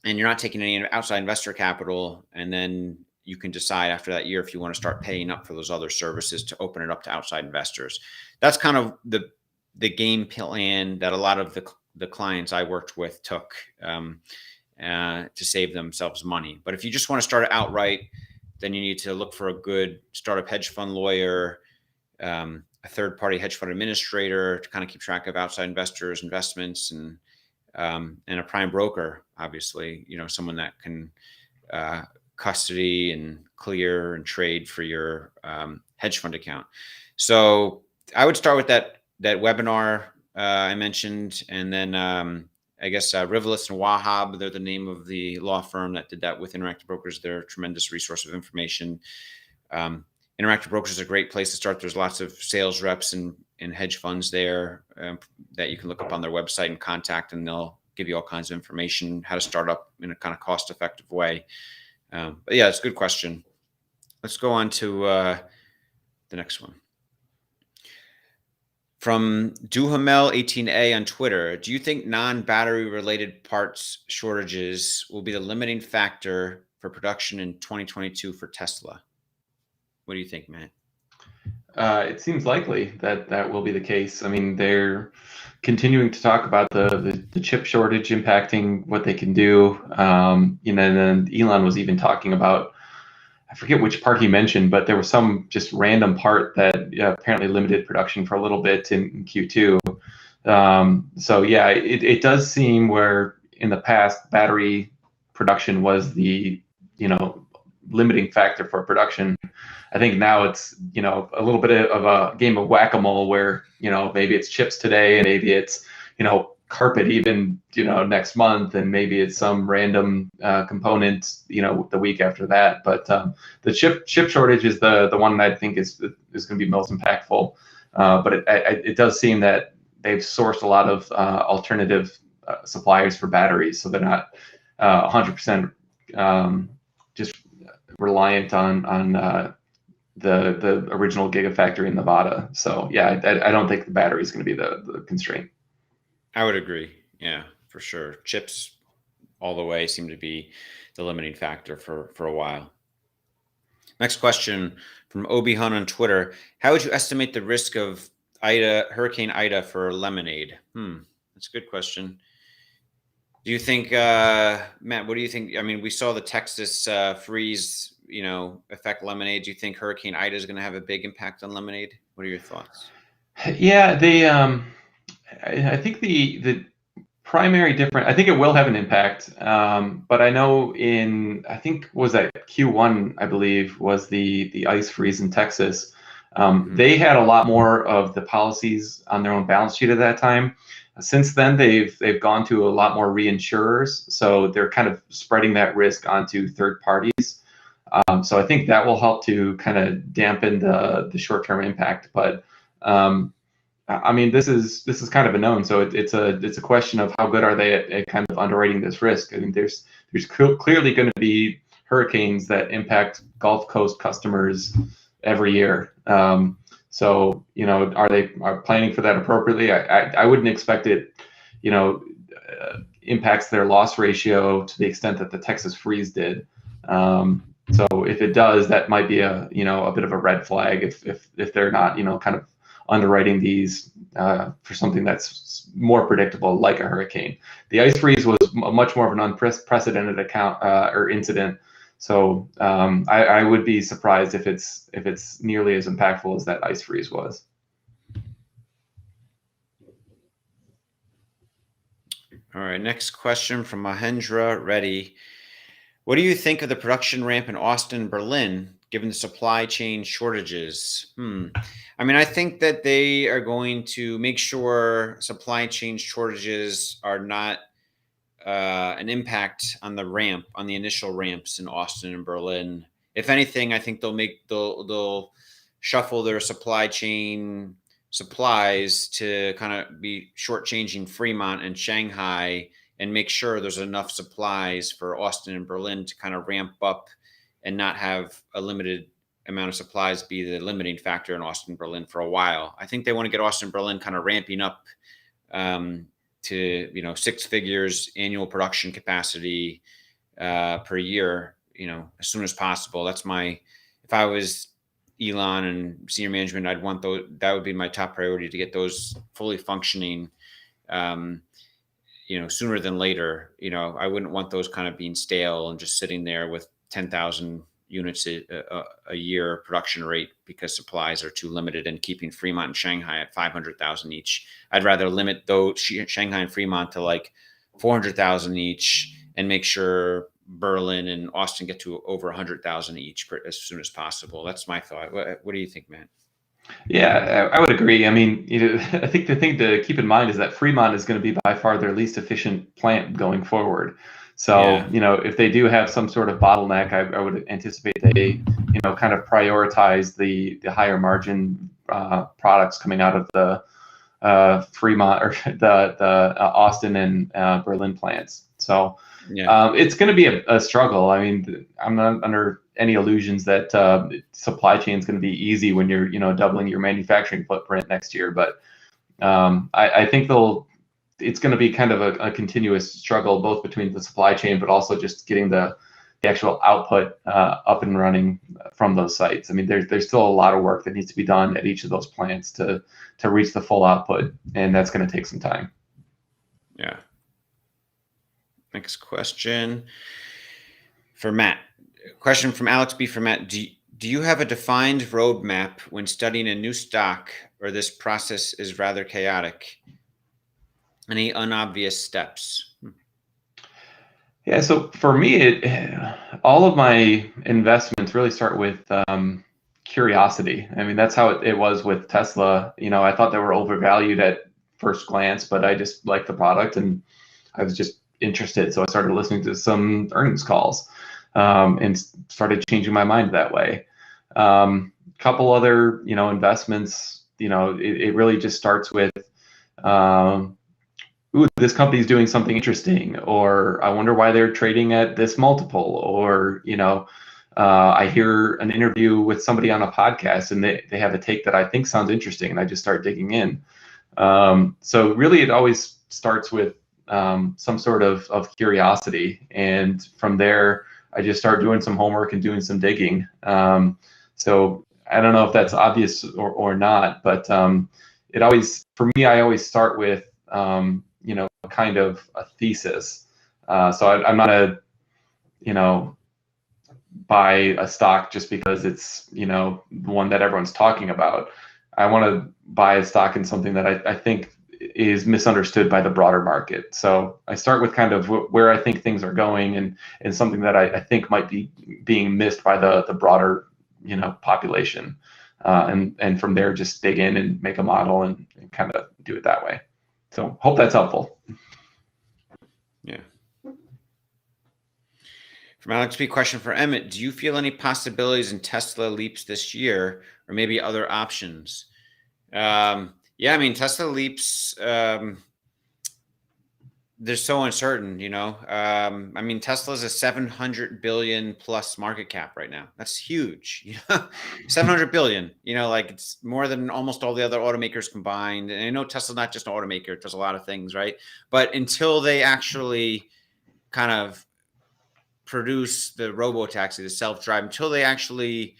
and you're not taking any outside investor capital. And then you can decide after that year if you want to start paying up for those other services to open it up to outside investors. That's kind of the game plan that a lot of the clients I worked with took to save themselves money. But if you just want to start it outright, then you need to look for a good startup hedge fund lawyer, a third-party hedge fund administrator to kind of keep track of outside investors' investments, and a prime broker, obviously, someone that can custody and clear and trade for your hedge fund account. So I would start with that webinar I mentioned, and then I guess Riveles and Wahab, they're the name of the law firm that did that with Interactive Brokers. They're a tremendous resource of information. Interactive Brokers is a great place to start. There's lots of sales reps and hedge funds there that you can look up on their website and contact, and they'll give you all kinds of information, how to start up in a kind of cost-effective way. But yeah, it's a good question. Let's go on to the next one. From Duhamel18A on Twitter, do you think non-battery related parts shortages will be the limiting factor for production in 2022 for Tesla? What do you think, Matt? It seems likely that will be the case. I mean, they're continuing to talk about the chip shortage impacting what they can do. And then Elon was even talking about, I forget which part he mentioned, but there was some just random part that apparently limited production for a little bit in Q2. So yeah, it does seem where in the past battery production was the limiting factor for production. I think now it's a little bit of a game of whack-a-mole where maybe it's chips today and maybe it's carpet even, next month, and maybe it's some random component, the week after that. But the chip shortage is the one that I think is going to be most impactful. But it does seem that they've sourced a lot of alternative suppliers for batteries, so they're not 100% just reliant on the original Gigafactory in Nevada. So yeah, I don't think the battery is going to be the constraint. I would agree. Yeah, for sure. Chips all the way seem to be the limiting factor for a while. Next question from Obi Hun on Twitter. How would you estimate the risk of Hurricane Ida for Lemonade? That's a good question. Do you think, Matt, what do you think? I mean, we saw the Texas freeze, affect Lemonade. Do you think Hurricane Ida is going to have a big impact on Lemonade? What are your thoughts? Yeah, I think the primary difference, I think it will have an impact. But I know I think was that Q1, I believe, was the ice freeze in Texas. They had a lot more of the policies on their own balance sheet at that time. Since then, they've gone to a lot more reinsurers, so they're kind of spreading that risk onto third parties. So I think that will help to kind of dampen the short-term impact. But I mean, this is kind of a known, so it's a question of how good are they at kind of underwriting this risk. I mean, there's clearly going to be hurricanes that impact Gulf Coast customers every year. So, are they planning for that appropriately? I wouldn't expect it, impacts their loss ratio to the extent that the Texas freeze did. So if it does, that might be a bit of a red flag if they're not, kind of underwriting these for something that's more predictable, like a hurricane. The ice freeze was much more of an unprecedented incident. So I would be surprised if it's nearly as impactful as that ice freeze was. All right, next question from Mahendra Reddy. What do you think of the production ramp in Austin and Berlin, given the supply chain shortages? I mean, I think that they are going to make sure supply chain shortages are not an impact on the initial ramps in Austin and Berlin. If anything, I think they'll shuffle their supply chain supplies to kind of be shortchanging Fremont and Shanghai and make sure there's enough supplies for Austin and Berlin to kind of ramp up and not have a limited amount of supplies be the limiting factor in Austin and Berlin for a while. I think they want to get Austin and Berlin kind of ramping up to 6 figures annual production capacity per year, as soon as possible. If I was Elon and senior management, I'd want those. That would be my top priority, to get those fully functioning, sooner than later. I wouldn't want those kind of being stale and just sitting there with 10,000 units a year production rate because supplies are too limited, and keeping Fremont and Shanghai at 500,000 each. I'd rather limit those Shanghai and Fremont to like 400,000 each, and make sure Berlin and Austin get to over 100,000 each as soon as possible. That's my thought. What do you think, man? Yeah, I would agree. I mean, I think the thing to keep in mind is that Fremont is going to be by far their least efficient plant going forward. So, if they do have some sort of bottleneck, I would anticipate they, kind of prioritize the higher margin products coming out of the Fremont or the Austin and Berlin plants. So it's going to be a struggle. I mean, I'm not under any illusions that supply chain is going to be easy when you're, doubling your manufacturing footprint next year. But I think it's going to be kind of a continuous struggle, both between the supply chain, but also just getting the actual output up and running from those sites. I mean, there's still a lot of work that needs to be done at each of those plants to reach the full output, and that's going to take some time. Yeah. Next question for Matt. Question from Alex B for Matt. Do you have a defined roadmap when studying a new stock, or this process is rather chaotic? Any unobvious steps? Yeah, so for me, all of my investments really start with curiosity. I mean, that's how it was with Tesla. I thought they were overvalued first glance, but I just liked the product and I was just interested. So I started listening to some earnings calls and started changing my mind that way. Couple other, investments, it really just starts with, ooh, this company's doing something interesting, or I wonder why they're trading at this multiple, or, I hear an interview with somebody on a podcast and they have a take that I think sounds interesting, and I just start digging in. So really it always starts with some sort of curiosity. And from there, I just start doing some homework and doing some digging. So I don't know if that's obvious or not, but it always, for me, I always start with, kind of a thesis. So I'm not buy a stock just because it's, the one that everyone's talking about. I want to buy a stock in something that I think is misunderstood by the broader market. So I start with kind of where I think things are going and something that I think might be being missed by the broader, population. And from there, just dig in and make a model and kind of do it that way. So hope that's helpful. Yeah. From Alex P, question for Emmet: do you feel any possibilities in Tesla leaps this year, or maybe other options? Yeah, I mean, Tesla leaps, they're so uncertain, I mean, Tesla's a 700 billion plus market cap right now. That's huge. 700 billion, like it's more than almost all the other automakers combined. And I know Tesla's not just an automaker, it does a lot of things, right? But until they actually kind of produce the robo-taxi, the self-drive, until they actually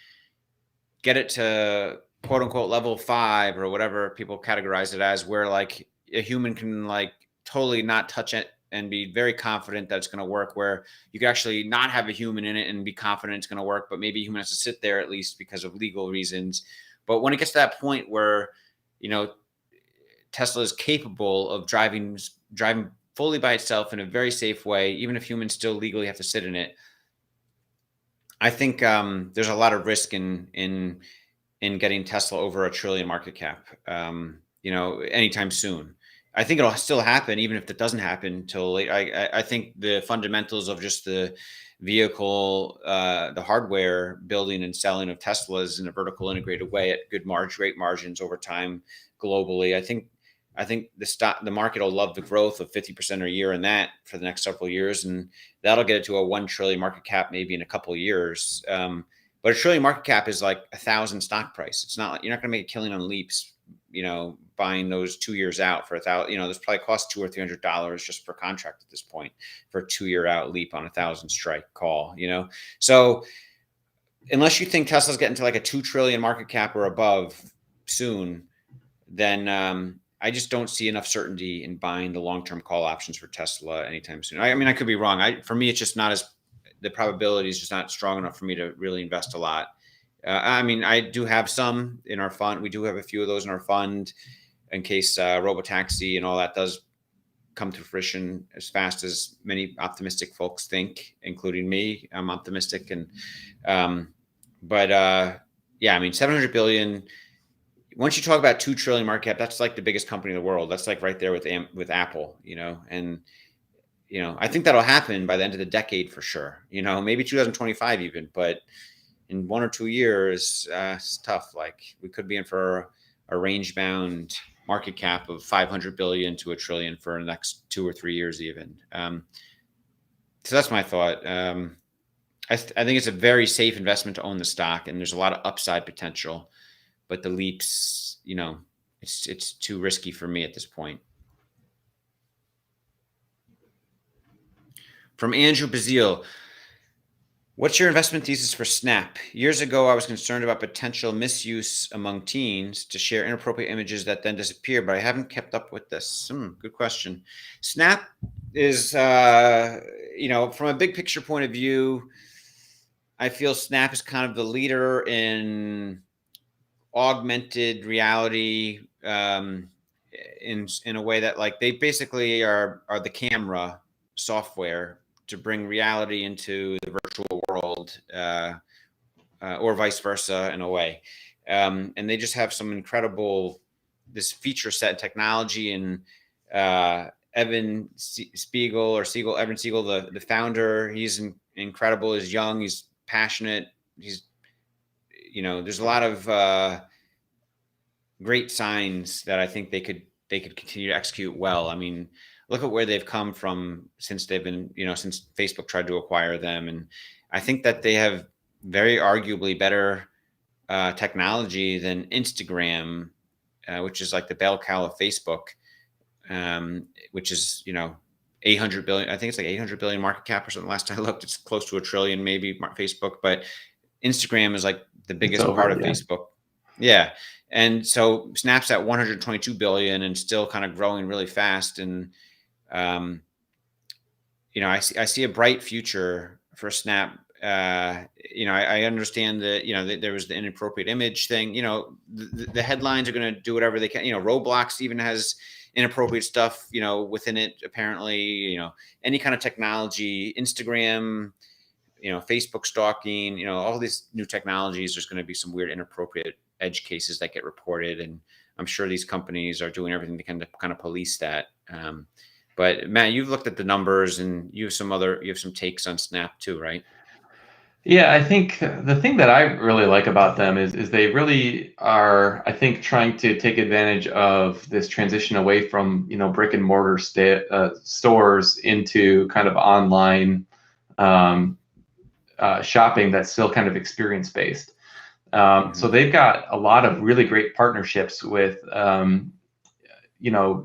get it to quote unquote level 5 or whatever people categorize it as, where like a human can like totally not touch it and be very confident that it's going to work, where you could actually not have a human in it and be confident it's going to work, but maybe a human has to sit there at least because of legal reasons. But when it gets to that point where, Tesla is capable of driving fully by itself in a very safe way, even if humans still legally have to sit in it, I think there's a lot of risk in getting Tesla over $1 trillion market cap, anytime soon. I think it'll still happen, even if it doesn't happen until late. I think the fundamentals of just the vehicle, the hardware building and selling of Teslas in a vertical integrated way at good great margins over time globally. I think the market will love the growth of 50% a year in that for the next several years, and that'll get it to a 1 trillion market cap maybe in a couple of years. But a trillion market cap is like 1,000 stock price. It's not like you're not going to make a killing on leaps, buying those 2 years out for 1,000. This probably costs $200 or $300 just per contract at this point for a 2-year out leap on 1,000 strike call. So unless you think Tesla's getting to like a 2 trillion market cap or above soon, then I just don't see enough certainty in buying the long-term call options for Tesla anytime soon. I mean, I could be wrong. For me, it's just not the probability is just not strong enough for me to really invest a lot. I mean, I do have some in our fund. We do have a few of those in our fund in case robotaxi and all that does come to fruition as fast as many optimistic folks think, including me. I'm optimistic. But yeah, I mean, 700 billion. Once you talk about 2 trillion market cap, that's like the biggest company in the world. That's like right there with Apple, and I think that'll happen by the end of the decade for sure. Maybe 2025 even, but in 1 or 2 years, it's tough. Like we could be in for a range bound market cap of 500 billion to $1 trillion for the next 2 or 3 years even. So that's my thought. I think it's a very safe investment to own the stock, and there's a lot of upside potential. But the leaps, it's too risky for me at this point. From Andrew Bazile: what's your investment thesis for Snap? Years ago, I was concerned about potential misuse among teens to share inappropriate images that then disappear, but I haven't kept up with this. Good question. Snap is, from a big picture point of view, I feel Snap is kind of the leader in augmented reality in a way that like they basically are the camera software to bring reality into the virtual world, or vice versa in a way. And they just have some incredible this feature set technology, and Evan Spiegel, the founder, he's incredible. He's young, he's passionate. He's, there's a lot of great signs that I think they could continue to execute well. I mean, look at where they've come from since they've been, since Facebook tried to acquire them. And I think that they have very arguably better technology than Instagram, which is like the bell cow of Facebook, which is, 800 billion. I think it's like 800 billion market cap or something. Last time I looked, it's close to $1 trillion, maybe, Facebook. But Instagram is like the biggest part of Facebook. Yeah. And so Snap's at 122 billion and still kind of growing really fast. And, I see a bright future for Snap. I understand that, there was the inappropriate image thing. The headlines are going to do whatever they can. Roblox even has inappropriate stuff, within it, apparently. Any kind of technology, Instagram, Facebook stalking, all these new technologies, there's going to be some weird inappropriate edge cases that get reported. And I'm sure these companies are doing everything they can to kind of police that. But Matt, you've looked at the numbers, and you have some takes on Snap too, right? Yeah, I think the thing that I really like about them is they really are, I think, trying to take advantage of this transition away from, brick and mortar stores into kind of online shopping that's still kind of experience based. So they've got a lot of really great partnerships with,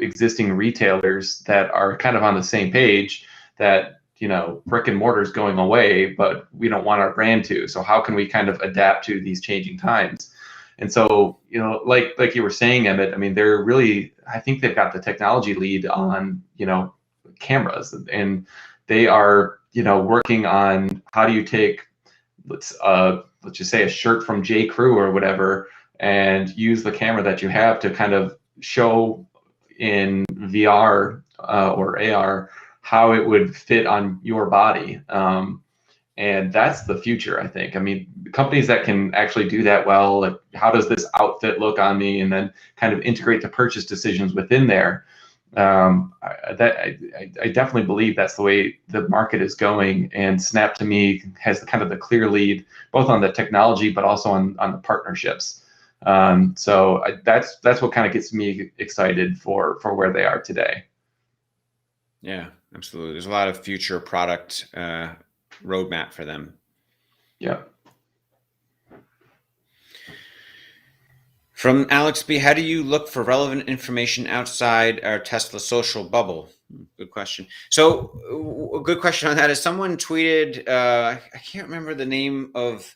existing retailers that are kind of on the same page, that, brick and mortar is going away, but we don't want our brand to. So how can we kind of adapt to these changing times? And so, like you were saying, Emmett, I mean, they're really, I think they've got the technology lead on, cameras, and they are, working on how do you take, let's just say a shirt from J. Crew or whatever, and use the camera that you have to kind of show in VR or AR how it would fit on your body. And that's the future, I think. I mean, companies that can actually do that well, like how does this outfit look on me, and then kind of integrate the purchase decisions within there. I definitely believe that's the way the market is going. And Snap, to me, has kind of the clear lead, both on the technology, but also on the partnerships. So that's what kind of gets me excited for where they are today. Yeah, absolutely. There's a lot of future product roadmap for them. Yeah. From Alex B, how do you look for relevant information outside our Tesla social bubble? Good question. So a good question on that is, someone tweeted, I can't remember the name of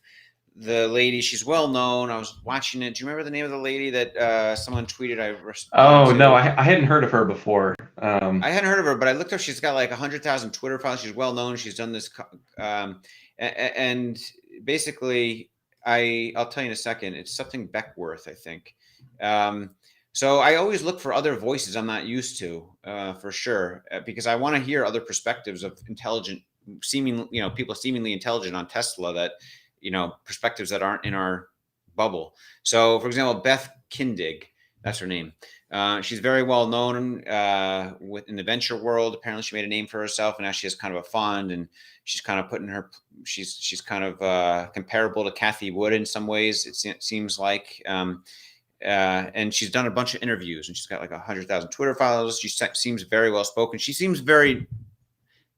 the lady. She's well known. I was watching it. Do you remember the name of the lady that someone tweeted? No, I hadn't heard of her before. I hadn't heard of her, but I looked up. She's got like 100,000 Twitter followers. She's well known. She's done this, and basically, I'll tell you in a second. It's something Beckworth, I think. So I always look for other voices I'm not used to, for sure, because I want to hear other perspectives of people seemingly intelligent on Tesla, that, perspectives that aren't in our bubble. So, for example, Beth Kindig, that's her name. She's very well known in the venture world. Apparently, she made a name for herself, and now she has kind of a fund, and she's kind of she's kind of comparable to Cathie Wood in some ways. It seems like, and she's done a bunch of interviews, and she's got like 100,000 Twitter followers. She seems very well spoken. She seems very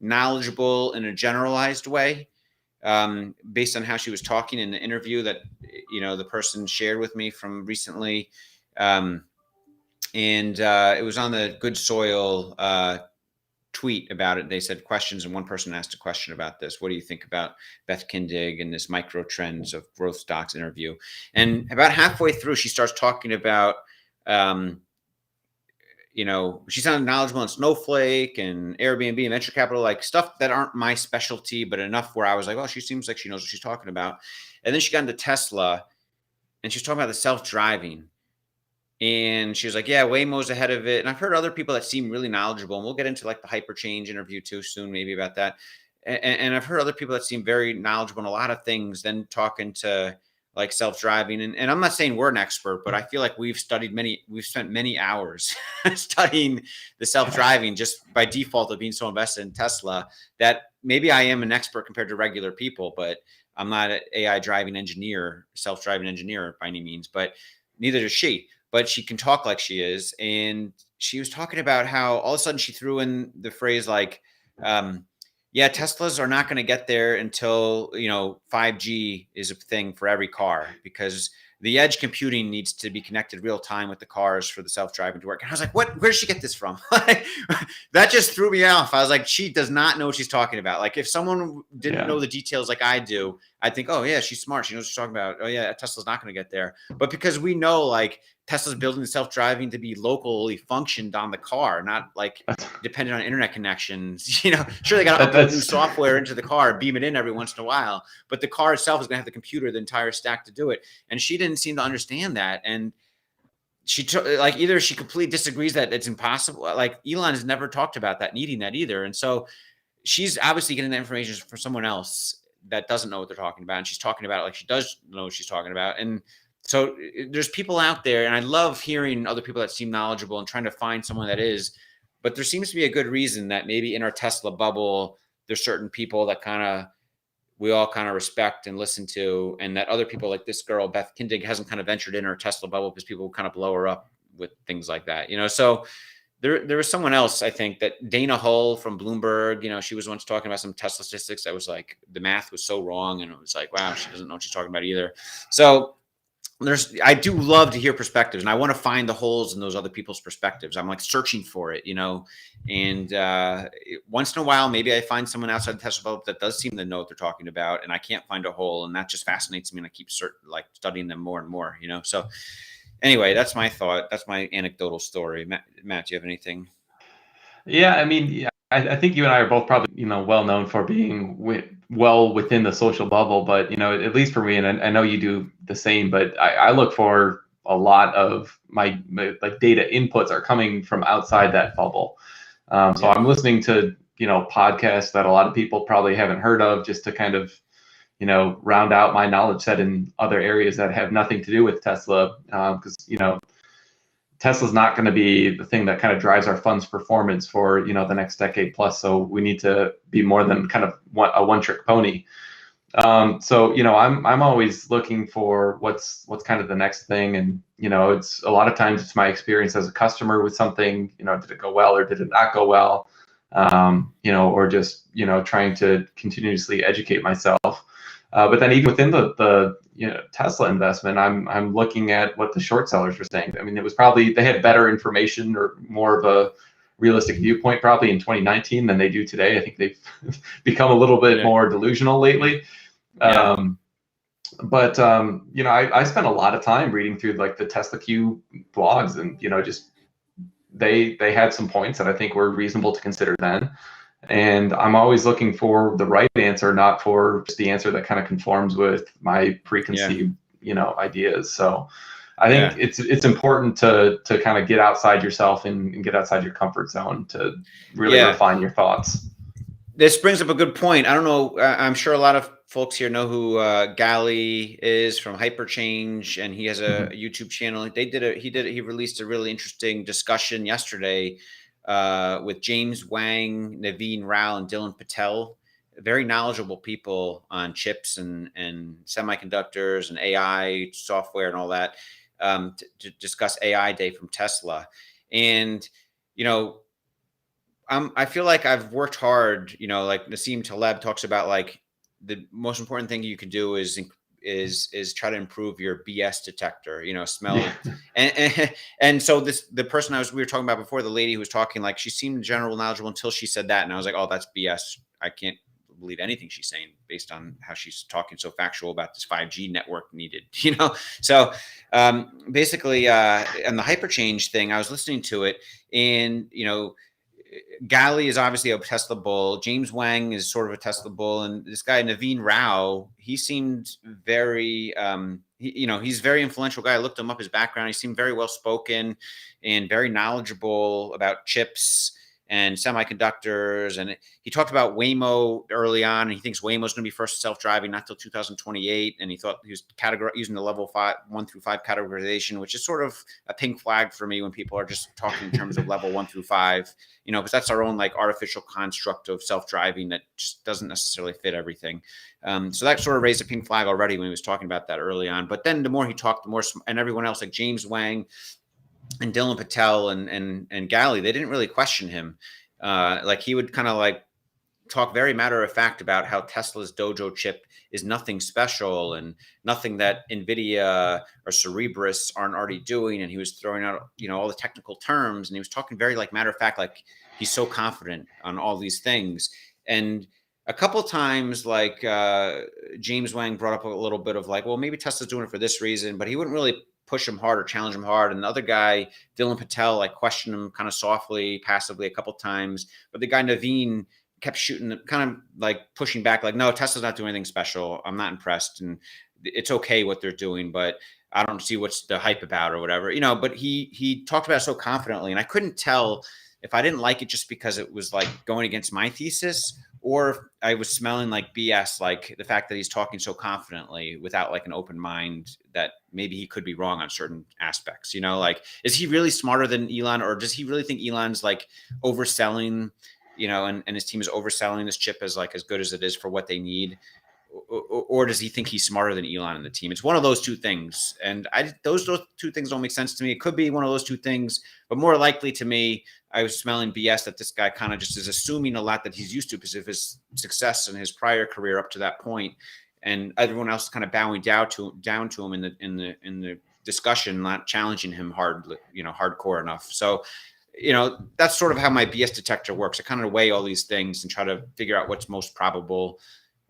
knowledgeable in a generalized way, based on how she was talking in the interview that the person shared with me from recently. And it was on the Good Soil tweet about it. They said questions, and one person asked a question about this. What do you think about Beth Kindig and this micro trends of growth stocks interview? And about halfway through, she starts talking about, she sounded knowledgeable on Snowflake and Airbnb and venture capital, like stuff that aren't my specialty, but enough where I was like, oh, she seems like she knows what she's talking about. And then she got into Tesla, and she was talking about the self-driving. And she was like, yeah, Waymo's ahead of it. And I've heard other people that seem really knowledgeable, and we'll get into like the Hyperchange interview too soon, maybe, about that. And I've heard other people that seem very knowledgeable in a lot of things, then talking to like self-driving. And I'm not saying we're an expert, but I feel like we've spent many hours studying the self-driving just by default of being so invested in Tesla that maybe I am an expert compared to regular people, but I'm not an AI driving engineer, self-driving engineer by any means, but neither does she. But she can talk like she is. And she was talking about how all of a sudden she threw in the phrase like, yeah, Teslas are not going to get there until, 5G is a thing for every car, because the edge computing needs to be connected real time with the cars for the self-driving to work. And I was like, what? Where did she get this from? That just threw me off. I was like, she does not know what she's talking about. Like, if someone didn't know the details like I do, I'd think, oh yeah, she's smart. She knows what she's talking about. Oh yeah, Tesla's not going to get there. But because we know, like, Tesla's building the self-driving to be locally functioned on the car, not like dependent on internet connections. Sure, they got to upload new software into the car, beam it in every once in a while, but the car itself is going to have the computer, the entire stack to do it. And she didn't seem to understand that. And she like, either she completely disagrees that it's impossible. Like, Elon has never talked about that, needing that either. And so she's obviously getting that information from someone else that doesn't know what they're talking about. And she's talking about it like she does know what she's talking about. And so there's people out there, and I love hearing other people that seem knowledgeable and trying to find someone that is, but there seems to be a good reason that maybe in our Tesla bubble, there's certain people that we all kind of respect and listen to, and that other people, like this girl, Beth Kindig, hasn't kind of ventured in her Tesla bubble because people kind of blow her up with things like that, So there was someone else, I think, that Dana Hull from Bloomberg, she was once talking about some Tesla statistics that was like, the math was so wrong. And it was like, wow, she doesn't know what she's talking about either. So I do love to hear perspectives, and I want to find the holes in those other people's perspectives. I'm like searching for it, and once in a while, maybe I find someone outside the Tesla bubble that does seem to know what they're talking about, and I can't find a hole, and that just fascinates me, and I keep studying them more and more, So anyway, that's my thought. That's my anecdotal story. Matt, do you have anything? Yeah, I mean, yeah, I think you and I are both probably, well known for being well within the social bubble, but at least for me, and I know you do the same, but I look for a lot of my like data inputs are coming from outside that bubble. So I'm listening to podcasts that a lot of people probably haven't heard of, just to kind of round out my knowledge set in other areas that have nothing to do with Tesla, because Tesla's not going to be the thing that kind of drives our fund's performance for the next decade plus. So we need to be more than kind of a one-trick pony. So I'm always looking for what's kind of the next thing, and it's a lot of times it's my experience as a customer with something. Did it go well or did it not go well? Or just trying to continuously educate myself. But then even within the Tesla investment, I'm looking at what the short sellers were saying. I mean, it was probably they had better information or more of a realistic viewpoint probably in 2019 than they do today. I think they've become a little bit more delusional lately. Yeah. But I spent a lot of time reading through like the Tesla Q blogs, and just they had some points that I think were reasonable to consider then. And I'm always looking for the right answer, not for just the answer that kind of conforms with my preconceived, ideas. So I think it's important to kind of get outside yourself and get outside your comfort zone to really refine your thoughts. This brings up a good point. I don't know. I'm sure a lot of folks here know who Gali is from Hyperchange, and he has a YouTube channel. He released a really interesting discussion yesterday with James Wang, Naveen Rao, and Dylan Patel, very knowledgeable people on chips and semiconductors and AI software and all that, to discuss AI Day from Tesla. And, I feel like I've worked hard, like Nassim Taleb talks about, like the most important thing you can do is try to improve your BS detector, smell. And so the person we were talking about before, the lady who was talking, like she seemed general knowledgeable until she said that. And I was like, oh, that's BS. I can't believe anything she's saying based on how she's talking so factual about this 5G network needed, So basically on the Hyperchange thing, I was listening to it, and, Gali is obviously a Tesla bull. James Wang is sort of a Tesla bull, and this guy Naveen Rao, he seemed very, he's a very influential guy. I looked him up, his background. He seemed very well spoken and very knowledgeable about chips. and semiconductors. And he talked about Waymo early on, and he thinks Waymo's going to be first self-driving not till 2028. And he thought he was using the level 1 through 5 categorization, which is sort of a pink flag for me when people are just talking in terms of level 1 through 5, because that's our own like artificial construct of self-driving that just doesn't necessarily fit everything. So that sort of raised a pink flag already when he was talking about that early on. But then the more he talked, the more, and everyone else like James Wang and Dylan Patel and Galley, they didn't really question him. Like he would kind of like talk very matter of fact about how Tesla's Dojo chip is nothing special and nothing that NVIDIA or Cerebras aren't already doing. And he was throwing out, all the technical terms, and he was talking very like matter of fact, like he's so confident on all these things. And a couple of times, like James Wang brought up a little bit of like, well, maybe Tesla's doing it for this reason, but he wouldn't really push him hard or challenge him hard. And the other guy, Dylan Patel, like questioned him kind of softly, passively a couple of times. But the guy Naveen kept shooting, kind of like pushing back, like, no, Tesla's not doing anything special. I'm not impressed. And it's okay what they're doing, but I don't see what's the hype about or whatever, but he talked about it so confidently. And I couldn't tell if I didn't like it just because it was like going against my thesis, or if I was smelling like BS, like the fact that he's talking so confidently without like an open mind that maybe he could be wrong on certain aspects, like, is he really smarter than Elon, or does he really think Elon's like overselling, and his team is overselling this chip as like as good as it is for what they need? Or does he think he's smarter than Elon and the team? It's one of those two things. And those two things don't make sense to me. It could be one of those two things, but more likely to me, I was smelling BS that this guy kind of just is assuming a lot that he's used to because of his success in his prior career up to that point, and everyone else is kind of bowing down to him in the discussion, not challenging him hardcore enough. So, that's sort of how my BS detector works. I kind of weigh all these things and try to figure out what's most probable.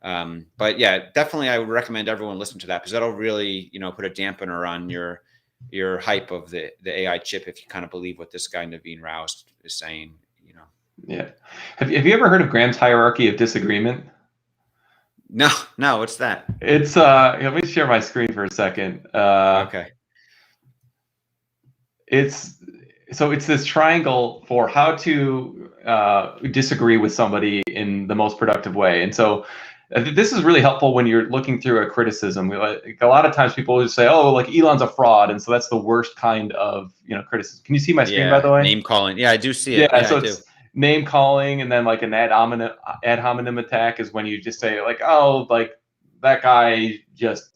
But yeah, definitely I would recommend everyone listen to that, because that'll really, put a dampener on your hype of the AI chip if you kind of believe what this guy Naveen Rao is saying, Yeah. Have you ever heard of Graham's hierarchy of disagreement? No, what's that? It's let me share my screen for a second. Okay. It's this triangle for how to disagree with somebody in the most productive way. And so this is really helpful when you're looking through a criticism. Like, a lot of times people will just say, oh, like Elon's a fraud. And so that's the worst kind of, criticism. Can you see my screen, by the way? Name calling. Yeah, I do see it. Yeah, so it's name calling. And then like an ad hominem attack is when you just say like, oh, like that guy just,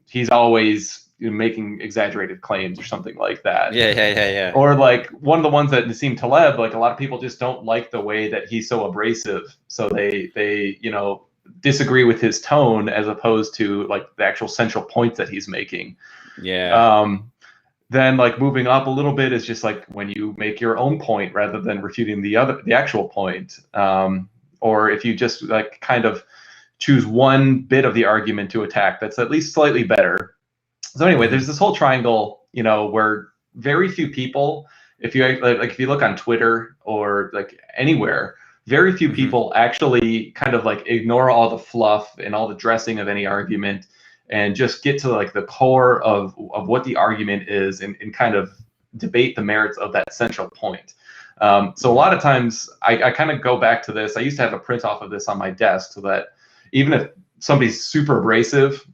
he's always making exaggerated claims or something like that. Yeah. Or like one of the ones that Nassim Taleb, like a lot of people just don't like the way that he's so abrasive. So they disagree with his tone as opposed to like the actual central point that he's making. Yeah. Then like moving up a little bit is just like when you make your own point rather than refuting the actual point. Or if you just like kind of choose one bit of the argument to attack, that's at least slightly better. So anyway, there's this whole triangle, where very few people, if you look on Twitter or like anywhere, very few people actually kind of like ignore all the fluff and all the dressing of any argument and just get to like the core of what the argument is and kind of debate the merits of that central point. So a lot of times I kind of go back to this. I used to have a print off of this on my desk so that even if somebody's super abrasive,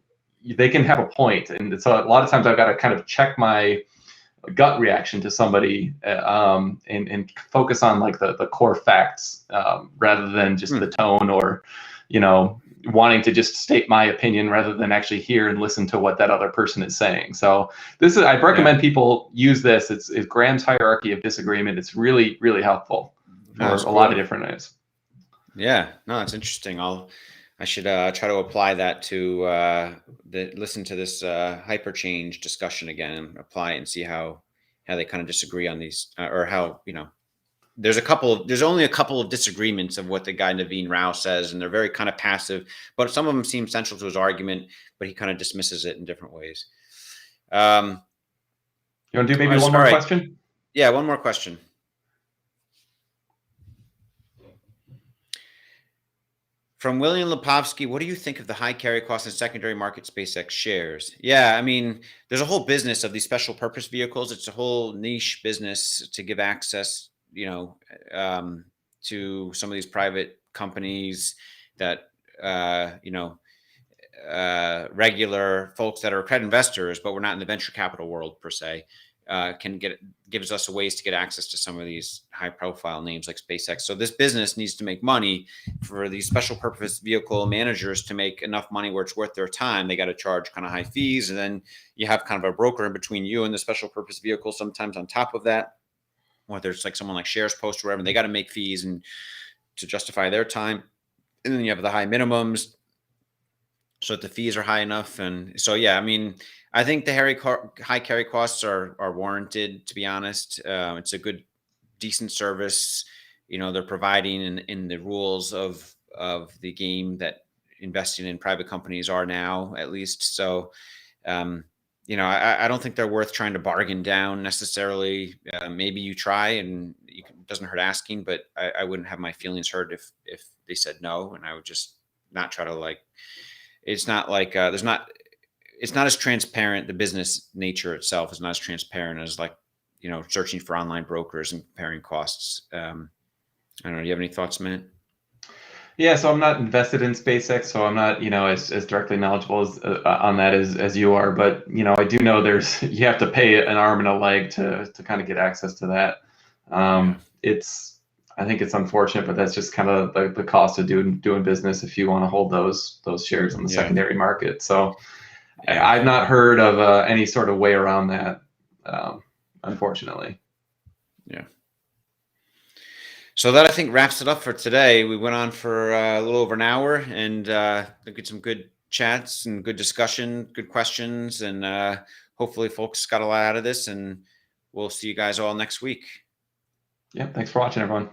they can have a point. And so a lot of times I've got to kind of check my gut reaction to somebody and focus on like the core facts rather than just the tone or, wanting to just state my opinion rather than actually hear and listen to what that other person is saying. So I'd recommend people use this. It's Graham's hierarchy of disagreement. It's really, really helpful for a lot of different ways. Yeah, no, it's interesting. I should try to apply that to listen to this hyperchange discussion again and apply it and see how they kind of disagree on these or how, there's only a couple of disagreements of what the guy Naveen Rao says, and they're very kind of passive, but some of them seem central to his argument, but he kind of dismisses it in different ways. You want to do maybe one more question? Yeah, one more question. From William Lipovsky, what do you think of the high carry cost and secondary market SpaceX shares? Yeah, I mean, there's a whole business of these special purpose vehicles. It's a whole niche business to give access to some of these private companies that, regular folks that are credit investors, but we're not in the venture capital world per se, gives us ways to get access to some of these high profile names like SpaceX. So this business needs to make money. For these special purpose vehicle managers to make enough money where it's worth their time, they got to charge kind of high fees. And then you have kind of a broker in between you and the special purpose vehicle. Sometimes on top of that, whether it's like someone like Shares Post or whatever, they got to make fees and to justify their time. And then you have the high minimums, so that the fees are high enough. And so, yeah, I mean, I think the high carry costs are warranted, to be honest. It's a good, decent service. They're providing in the rules of the game that investing in private companies are now, at least. So, I don't think they're worth trying to bargain down necessarily. Maybe you try, and it doesn't hurt asking, but I wouldn't have my feelings hurt if they said no, and I would just not try to it's not like it's not as transparent. The business nature itself is not as transparent as searching for online brokers and comparing costs. I don't know. Do you have any thoughts, Matt? Yeah, so I'm not invested in SpaceX, so I'm not, as directly knowledgeable on that as you are. But I do know you have to pay an arm and a leg to kind of get access to that. I think it's unfortunate, but that's just kind of the cost of doing business if you want to hold those shares on the secondary market. So I've not heard of any sort of way around that, unfortunately. Yeah. So that, I think, wraps it up for today. We went on for a little over an hour, and get some good chats and good discussion, good questions, and hopefully folks got a lot out of this, and we'll see you guys all next week. Yeah, thanks for watching, everyone.